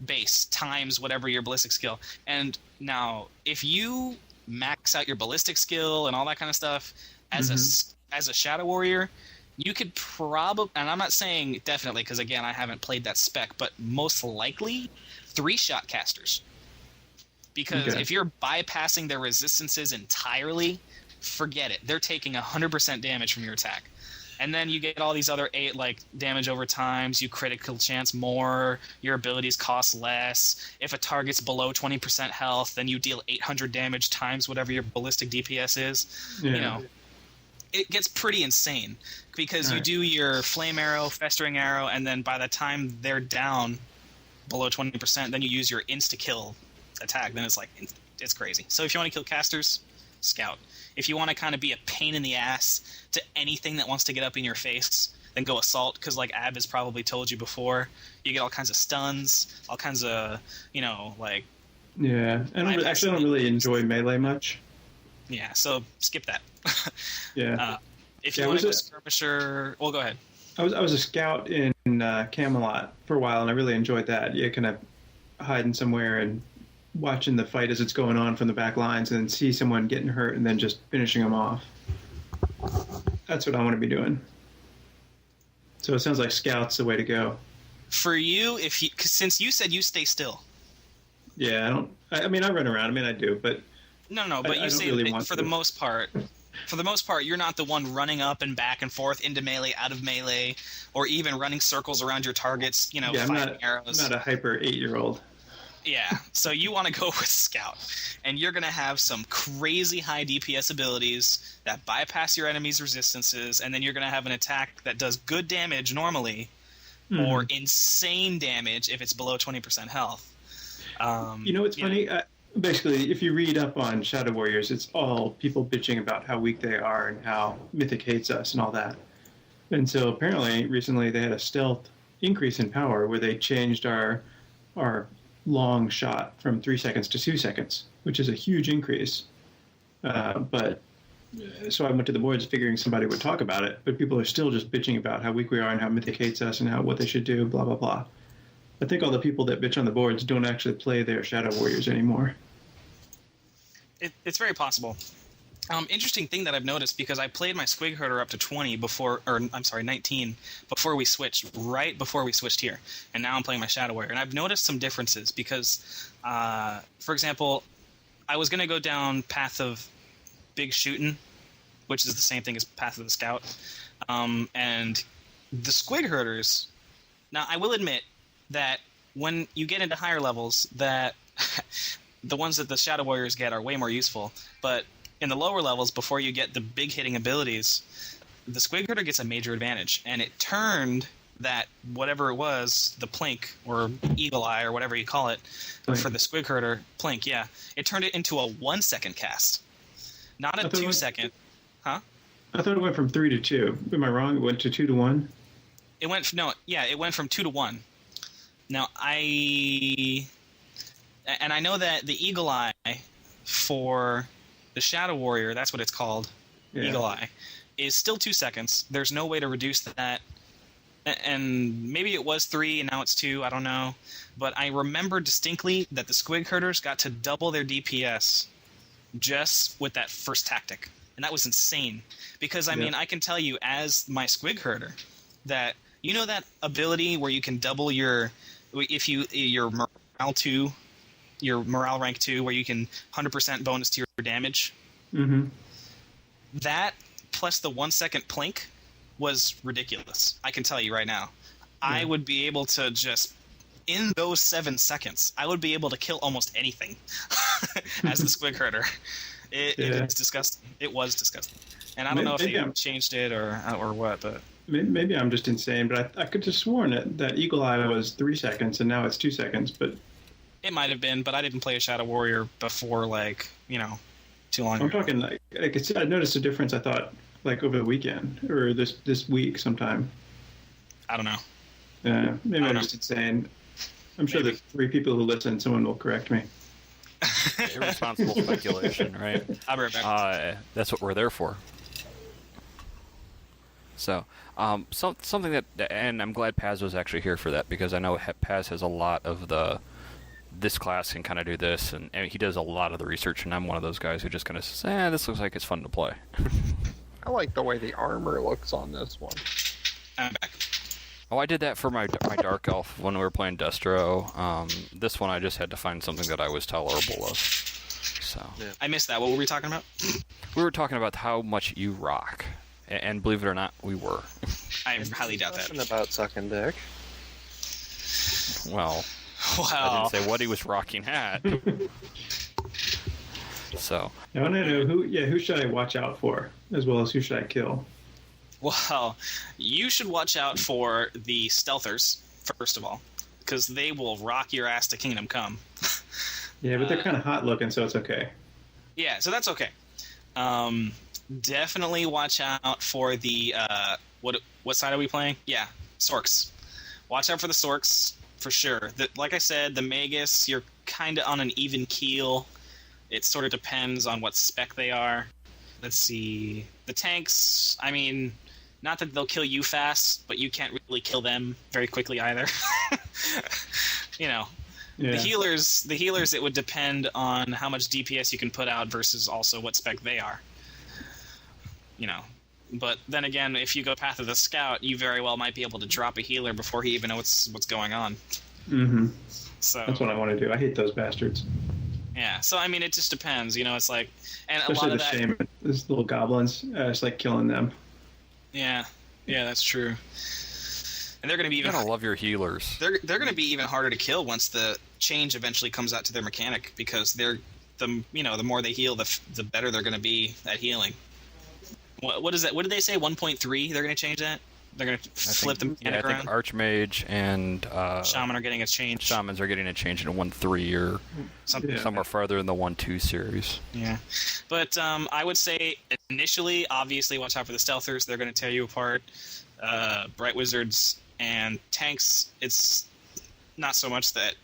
base times whatever your ballistic skill. And now, if you max out your ballistic skill and all that kind of stuff as a Shadow Warrior, you could probably, and I'm not saying definitely because again I haven't played that spec, but most likely 3-shot casters. Because if you're bypassing their resistances entirely, forget it. They're taking 100% damage from your attack. And then you get all these other damage over times, you critical chance more, your abilities cost less. If a target's below 20% health, then you deal 800 damage times whatever your ballistic DPS is. Yeah. It gets pretty insane because you do your flame arrow, festering arrow, and then by the time they're down below 20%, then you use your insta-kill attack. Then it's crazy. So if you want to kill casters, scout. If you want to kind of be a pain in the ass to anything that wants to get up in your face, then go assault, because like Ab has probably told you before, you get all kinds of stuns, all kinds of, like... Yeah, I actually don't really enjoy melee much. Yeah, so skip that. Yeah. If you want to go skirmisher... Well, go ahead. I was a scout in Camelot for a while, and I really enjoyed that. You kind of hiding somewhere and watching the fight as it's going on from the back lines, and then see someone getting hurt, and then just finishing them off. That's what I want to be doing. So it sounds like scout's the way to go. For you, since you said you stay still. Yeah, I don't. I mean, I run around. I mean, I do, but No. But you say really for the most part. For the most part, you're not the one running up and back and forth into melee, out of melee, or even running circles around your targets. You know, firing arrows. I'm not a hyper 8-year-old. Yeah, so you want to go with Scout, and you're going to have some crazy high DPS abilities that bypass your enemy's resistances, and then you're going to have an attack that does good damage normally, or insane damage if it's below 20% health. You know what's funny? Basically, if you read up on Shadow Warriors, it's all people bitching about how weak they are and how Mythic hates us and all that. And so apparently, recently they had a stealth increase in power where they changed our long shot from 3 seconds to 2 seconds, which is a huge increase. But so I went to the boards figuring somebody would talk about it, but people are still just bitching about how weak we are and how Mythic hates us and what they should do, blah, blah, blah. I think all the people that bitch on the boards don't actually play their Shadow Warriors anymore. It's very possible. Interesting thing that I've noticed, because I played my Squig Herder up to 19 before we switched, right before we switched here. And now I'm playing my Shadow Warrior. And I've noticed some differences because, for example, I was going to go down Path of Big Shootin', which is the same thing as Path of the Scout. And the Squig Herders, now I will admit that when you get into higher levels, that the ones that the Shadow Warriors get are way more useful, but in the lower levels, before you get the big hitting abilities, the Squig Herder gets a major advantage, and it turned that whatever it was, the Plink, or Eagle Eye, or whatever you call it, for the Squig Herder, Plink, yeah, it turned it into a 1 second cast, not a 2 second. Huh? I thought it went from 3 to 2. Am I wrong? It went to 2 to 1? It went from 2 to 1. Now, I know that the Eagle Eye for the Shadow Warrior, that's what it's called, Eagle Eye, is still 2 seconds. There's no way to reduce that. And maybe it was 3 and now it's 2, I don't know. But I remember distinctly that the Squig Herders got to double their DPS just with that first tactic. And that was insane. Because, I mean, I can tell you as my Squig Herder that, you know that ability where you can double your morale 2, your morale rank 2, where you can 100% bonus to your damage? Mm-hmm. That plus the 1 second Plink was ridiculous. I can tell you right now. Yeah. I would be able to just, in those 7 seconds, I would be able to kill almost anything as the Squig Herder. It was disgusting. It was disgusting. And I don't know if they changed it or what, but... Maybe I'm just insane, but I could have sworn that Eagle Eye was 3 seconds and now it's 2 seconds, but... It might have been, but I didn't play a Shadow Warrior before, too long ago. I'm talking, I noticed a difference, I thought, over the weekend, or this week sometime. I don't know. Maybe I'm just insane. I'm sure that 3 people who listen, someone will correct me. Irresponsible speculation, right? I'll be right back. That's what we're there for. So, something that, and I'm glad Paz was actually here for that, because I know Paz has a lot of this class can kind of do this, and he does a lot of the research, and I'm one of those guys who just kind of says, this looks like it's fun to play. I like the way the armor looks on this one. I'm back. Oh, I did that for my Dark Elf when we were playing Destro. This one I just had to find something that I was tolerable of. So I missed that. What were we talking about? We were talking about how much you rock. And believe it or not, we were. I highly doubt that. Nothing about sucking dick. Well, I didn't say what he was rocking at. So. I want to know who should I watch out for, as well as who should I kill? Well, you should watch out for the stealthers, first of all, because they will rock your ass to Kingdom Come. Yeah, but they're kind of hot looking, so it's okay. Yeah, so that's okay. Definitely watch out for the what side are we playing? Yeah, Sorks. Watch out for the Sorks for sure. Like I said, the Magus, you're kind of on an even keel. It sort of depends on what spec they are. Let's see. The tanks, I mean, not that they'll kill you fast, but you can't really kill them very quickly either. You know, Yeah. the healers, it would depend on how much DPS you can put out versus also what spec they are. You know, but then again, if you go Path of the Scout, you very well might be able to drop a healer before he even knows what's going on. Mm-hmm. So That's what I want to do. I hate those bastards. yeah, so I mean, it just depends. You know, it's like, and Especially a lot the of that. shaman. Those little goblins. It's like killing them. Yeah, that's true. And they're going to be You even. gotta love your healers. They're going to be even harder to kill once the change eventually comes out to their mechanic, because the more they heal, the better they're going to be at healing. What is that? What did they say? 1.3? They're going to change that. They're going to flip the mechanic I think around. Archmage and Shaman are getting a change. Shamans are getting a change in 1.3 or Something. somewhere farther in the 1.2 series. Yeah, but I would say initially, obviously, watch out for the stealthers. They're going to tear you apart. Bright wizards and tanks, it's not so much that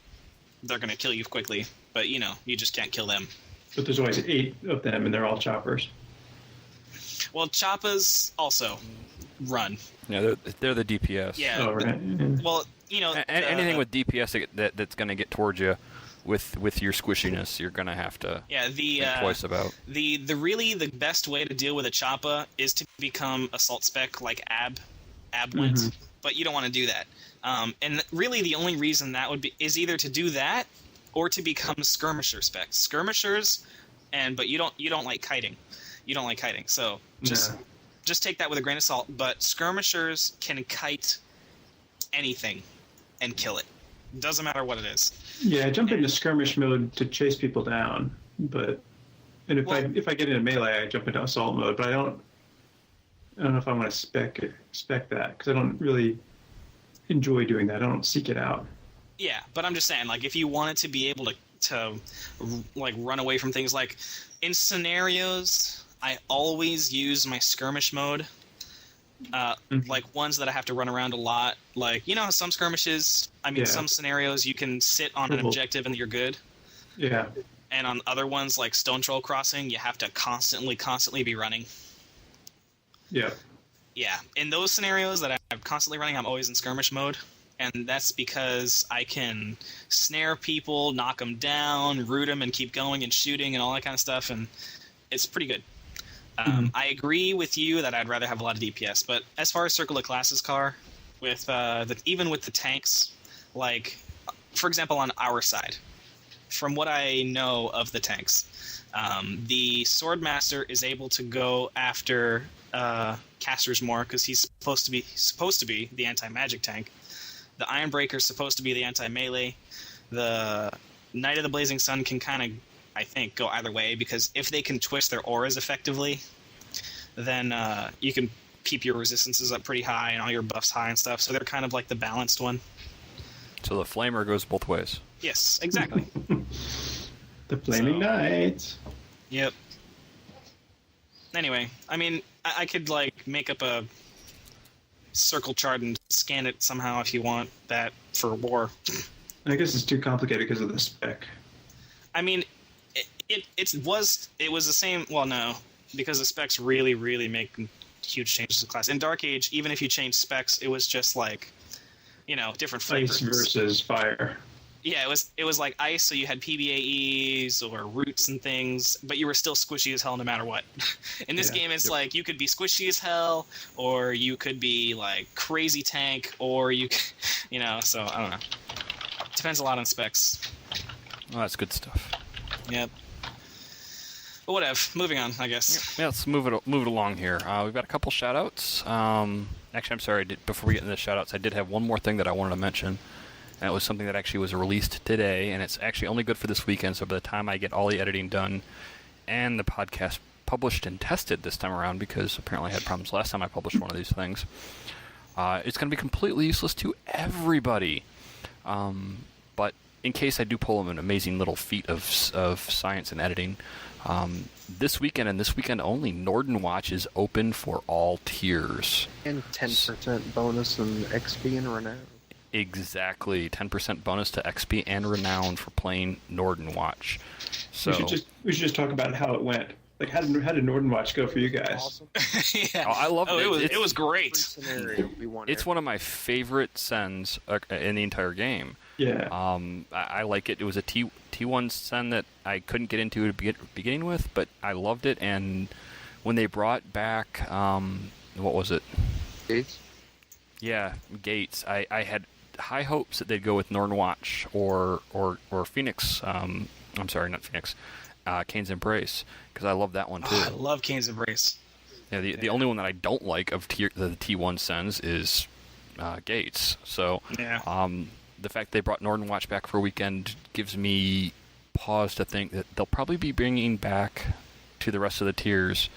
they're going to kill you quickly, but you just can't kill them. But there's always 8 of them, and they're all choppers. Well, Choppas also run. Yeah, they're the DPS. Yeah. Oh, right. Yeah. Well, Anything with DPS that's going to get towards you with your squishiness, you're going to have to think twice about. The best way to deal with a Choppa is to become assault spec like Ab went, but you don't want to do that. And really, the only reason that would be is either to do that or to become skirmisher spec. Skirmishers, but you don't like kiting. You don't like kiting, so just take that with a grain of salt. But skirmishers can kite anything and kill it. Doesn't matter what it is. Yeah, I jump into skirmish mode to chase people down, if I get into melee, I jump into assault mode. But I don't know if I want to spec that, because I don't really enjoy doing that. I don't seek it out. Yeah, but I'm just saying, like, if you wanted to be able to like run away from things, like in scenarios, I always use my skirmish mode. Like ones that I have to run around a lot. Like, how some skirmishes, some scenarios you can sit on an objective and you're good. Yeah. And on other ones, like Stone Troll Crossing, you have to constantly be running. Yeah. Yeah. In those scenarios that I'm constantly running, I'm always in skirmish mode. And that's because I can snare people, knock them down, root them, and keep going and shooting and all that kind of stuff. And it's pretty good. I agree with you that I'd rather have a lot of DPS, but as far as Circle of Classes car, with even with the tanks, like, for example, on our side, from what I know of the tanks, the Swordmaster is able to go after casters more because he's supposed to be the anti-magic tank. The Ironbreaker is supposed to be the anti-melee. The Knight of the Blazing Sun can kind of, I think, go either way, because if they can twist their auras effectively, then you can keep your resistances up pretty high and all your buffs high and stuff, so they're kind of like the balanced one. So the Flamer goes both ways. Yes, exactly. The Flaming Knights. Yep. Anyway, I could, like, make up a circle chart and scan it somehow if you want that for war. I guess it's too complicated because of the spec. It was the same. Well, no, because the specs really make huge changes to the class. In Dark Age, even if you change specs, it was just like, different flavors. Ice versus fire. Yeah, it was like ice, so you had PBAEs or roots and things, but you were still squishy as hell no matter what. In this game, it's like you could be squishy as hell, or you could be like crazy tank, or so I don't know. Depends a lot on specs. Well, that's good stuff. Yep. But whatever. Moving on, I guess. Yeah, let's move it along here. We've got a couple shout-outs. Actually, I'm sorry. Before we get into the shout-outs, I did have one more thing that I wanted to mention. And it was something that actually was released today, and it's actually only good for this weekend, so by the time I get all the editing done and the podcast published and tested this time around, because apparently I had problems last time I published one of these things, it's going to be completely useless to everybody. But in case I do pull an amazing little feat of science and editing, this weekend and this weekend only, Nordenwatch is open for all tiers. And 10% bonus in XP and Renown. Exactly, 10% bonus to XP and Renown for playing Nordenwatch. So we should just talk about how it went. Like, how did Northern Watch go for you guys? Awesome. Yeah. Oh, I love it. It was great. Scenario, we won It's one of my favorite sends in the entire game. Yeah. I like it. It was a T1 send that I couldn't get into to beginning with, but I loved it. And when they brought back, what was it? Gates. Yeah, Gates. I had high hopes that they'd go with Northern Watch or Phoenix. I'm sorry, not Phoenix. Kane's Embrace, because I love that one too. Oh, I love Kane's Embrace. Yeah, the only one that I don't like of the T1 sends is Gates. So Yeah. the fact they brought Northern Watch back for a weekend gives me pause to think that they'll probably be bringing back to the rest of the tiers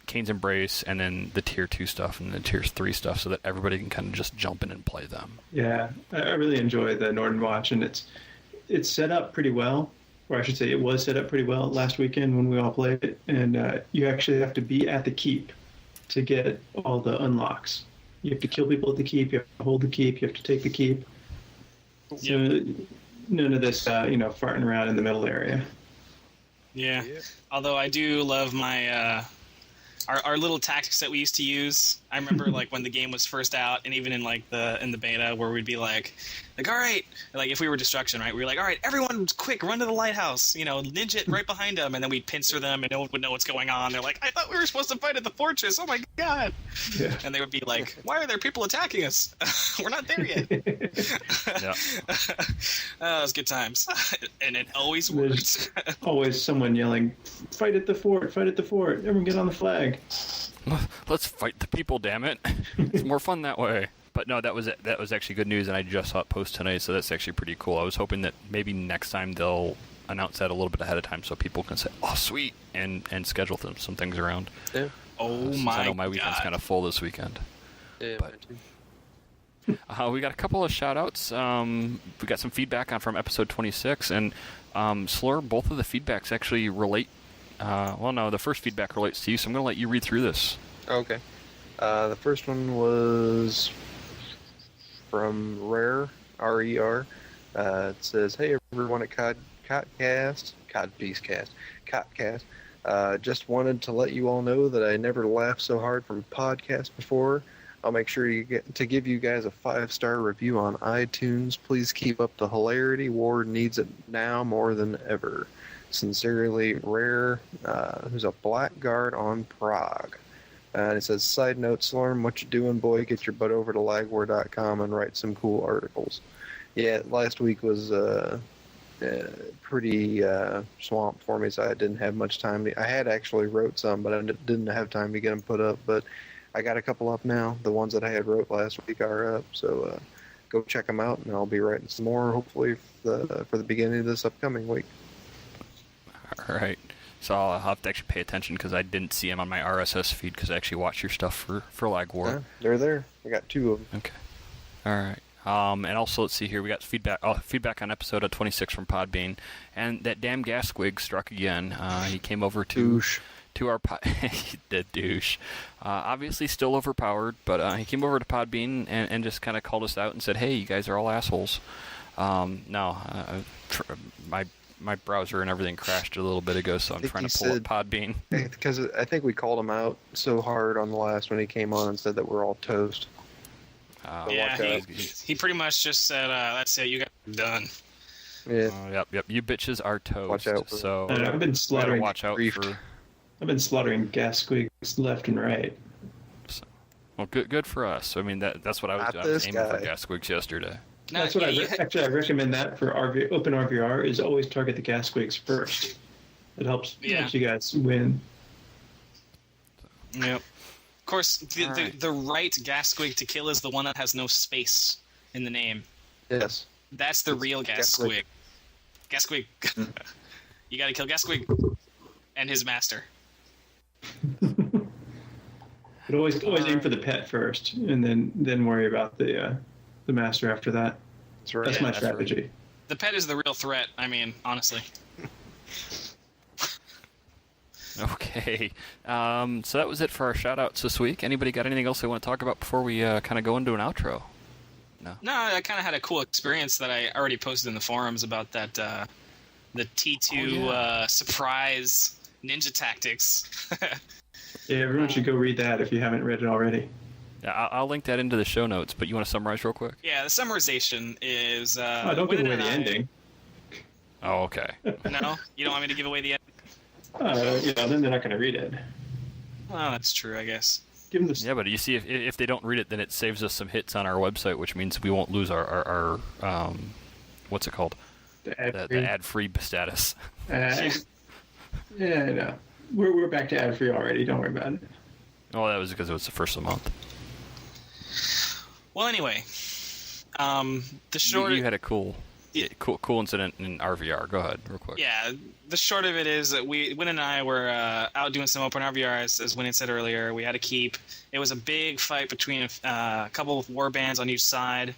Kane's Embrace and then the Tier 2 stuff and the Tier 3 stuff so that everybody can kind of just jump in and play them. Yeah, I really enjoy the Northern Watch, and it's set up pretty well, or I should say it was set up pretty well last weekend when we all played it, and you actually have to be at the keep to get all the unlocks. You have to kill people at the keep, you have to hold the keep, you have to take the keep. So none of this, farting around in the middle area. Yeah. Although I do love my our little tactics that we used to use. I remember like when the game was first out, and even in like the beta, where we'd be like, all right, like if we were destruction, right? We were like, all right, everyone, quick, run to the lighthouse, ninja it right behind them, and then we'd pincer them, and no one would know what's going on. They're like, I thought we were supposed to fight at the fortress. Oh my god! Yeah. And they would be like, why are there people attacking us? We're not there yet. Yeah. That was good times, and it always works. There's always someone yelling, fight at the fort, everyone get on the flag. Let's fight the people, damn it. It's more fun that way. But no, that was actually good news, and I just saw it post tonight, so that's actually pretty cool. I was hoping that maybe next time they'll announce that a little bit ahead of time so people can say, oh, sweet, and schedule some things around. Yeah. Oh Since my I know my weekend's god. kind of full this weekend. Yeah. But- we got a couple of shout-outs. We got some feedback from episode 26, and Slur, both of the feedbacks actually relate. The first feedback relates to you, so I'm going to let you read through this. Okay. The first one was from Rare, R-E-R. It says, hey everyone at CoTCast, just wanted to let you all know that I never laughed so hard from a podcast before. I'll make sure to give you guys a 5-star review on iTunes. Please keep up the hilarity. War needs it now more than ever. Sincerely, Rare, who's a blackguard on Prague. And it says, side note, Slurm, what you doing, boy? Get your butt over to lagwar.com and write some cool articles. Yeah, last week was pretty swamped for me, so I didn't have much time. I had actually wrote some, but I didn't have time to get them put up. But I got a couple up now. The ones that I had wrote last week are up, so go check them out, and I'll be writing some more, hopefully, for the beginning of this upcoming week. All right. So I'll have to actually pay attention because I didn't see them on my RSS feed because I actually watch your stuff for Lag War. Yeah, they're there. I got 2 of them. Okay. All right. And also, let's see here. We got feedback on episode 26 from Podbean, and that damn gas squig struck again. He came over to our the douche. Obviously, still overpowered, but he came over to Podbean and just kind of called us out and said, "Hey, you guys are all assholes." My browser and everything crashed a little bit ago, so I'm trying to pull up Podbean. Because I think we called him out so hard on the last when he came on and said that we're all toast. Yeah, he pretty much just said, that's it, you guys are done. Yeah. Yep. You bitches are toast. Watch out. So I've been slaughtering. Watch out for. I've been slaughtering gas squigs left and right. Well, good for us. I mean, that's what I was doing. I was aiming for gas squigs yesterday. No, That's what I recommend that for Open RVR is always target the gas squigs first. It helps you guys win. Yep. Of course, the right gas squig to kill is the one that has no space in the name. Yes. That's the real gas squig. Gas squig. You gotta kill gas squig and his master. But always aim for the pet first, and then worry about the master after that. That's right. That's my strategy. Right. The pet is the real threat. I mean, honestly. Okay. So that was it for our shout-outs this week. Anybody got anything else they want to talk about before we kind of go into an outro? No, I kind of had a cool experience that I already posted in the forums about that the T2 surprise Ninja Tactics. Yeah, everyone should go read that if you haven't read it already. Yeah, I'll link that into the show notes, but you want to summarize real quick? Yeah, the summarization is... don't give away the ending. Oh, okay. No? You don't want me to give away the ending? Then they're not going to read it. Well, that's true, I guess. Give them the... Yeah, but you see, if they don't read it, then it saves us some hits on our website, which means we won't lose our what's it called? The ad-free status. Yeah, I know. We're back to ad-free already. Don't worry about it. Oh, that was because it was the first of the month. Well, anyway, the short... You had a cool incident in RVR. Go ahead, real quick. Yeah, the short of it is that Win and I were out doing some open RVR, as Win had said earlier. We had to keep. It was a big fight between a couple of war bands on each side,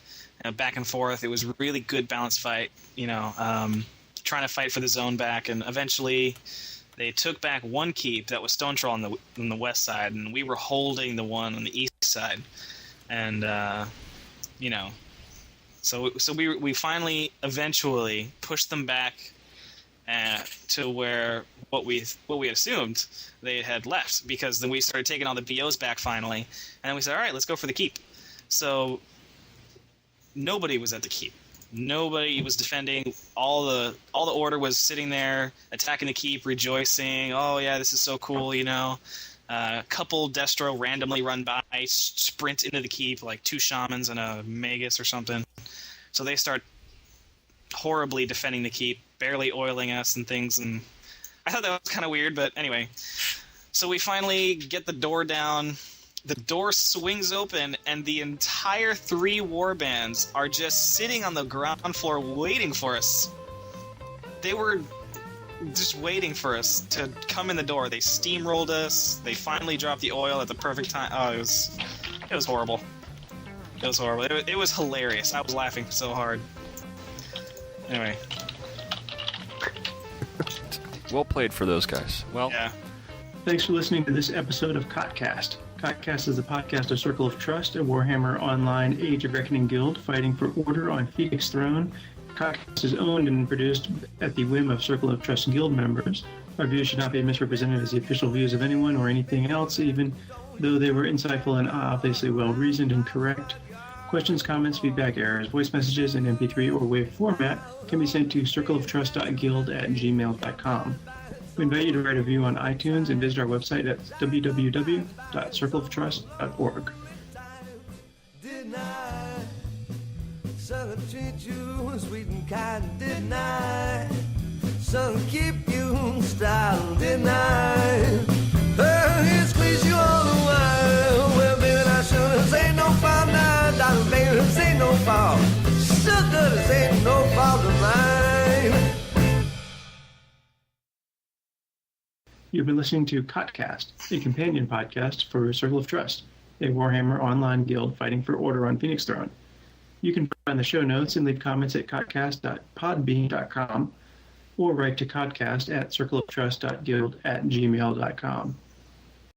back and forth. It was a really good balanced fight, trying to fight for the zone back, and eventually they took back one keep that was Stone Troll on the west side, and we were holding the one on the east side. And, So we finally eventually pushed them back to where what we had assumed they had left, because then we started taking all the BOs back finally, and then we said, all right, let's go for the keep. So nobody was at the keep. Nobody was defending. All the order was sitting there attacking the keep, rejoicing. Oh yeah, this is so cool, A couple Destro randomly run by, sprint into the keep, like 2 shamans and a magus or something. So they start horribly defending the keep, barely oiling us and things. And I thought that was kind of weird, but anyway. So we finally get the door down. The door swings open, and the entire 3 warbands are just sitting on the ground floor waiting for us. They were just waiting for us to come in the door. They steamrolled us. They finally dropped the oil at the perfect time. Oh, it was horrible. It was horrible. It was hilarious. I was laughing so hard. Anyway. Well played for those guys. Well, yeah. Thanks for listening to this episode of CoTCast. CoTCast is a podcast of Circle of Trust, a Warhammer Online Age of Reckoning guild fighting for order on Phoenix Throne. CoTCast is owned and produced at the whim of Circle of Trust guild members. Our views should not be misrepresented as the official views of anyone or anything else, even though they were insightful and obviously well-reasoned and correct. Questions, comments, feedback, errors, voice messages in MP3 or WAV format can be sent to circleoftrust.guild@gmail.com. We invite you to write a review on iTunes and visit our website at www.circleoftrust.org. Didn't I? Son, treat you sweet and kind, didn't I? Son, keep you in style, didn't I? He squeeze you all the while. Well, baby, I sure this ain't no fault now, darling, baby, this ain't no fault. Sugar, this ain't no fault of mine. You've been listening to CoTCast, a companion podcast for Circle of Trust, a Warhammer Online guild fighting for order on Phoenix Throne. You can find the show notes and leave comments at cotcast.podbean.com or write to cotcast@circleoftrust.guild@gmail.com.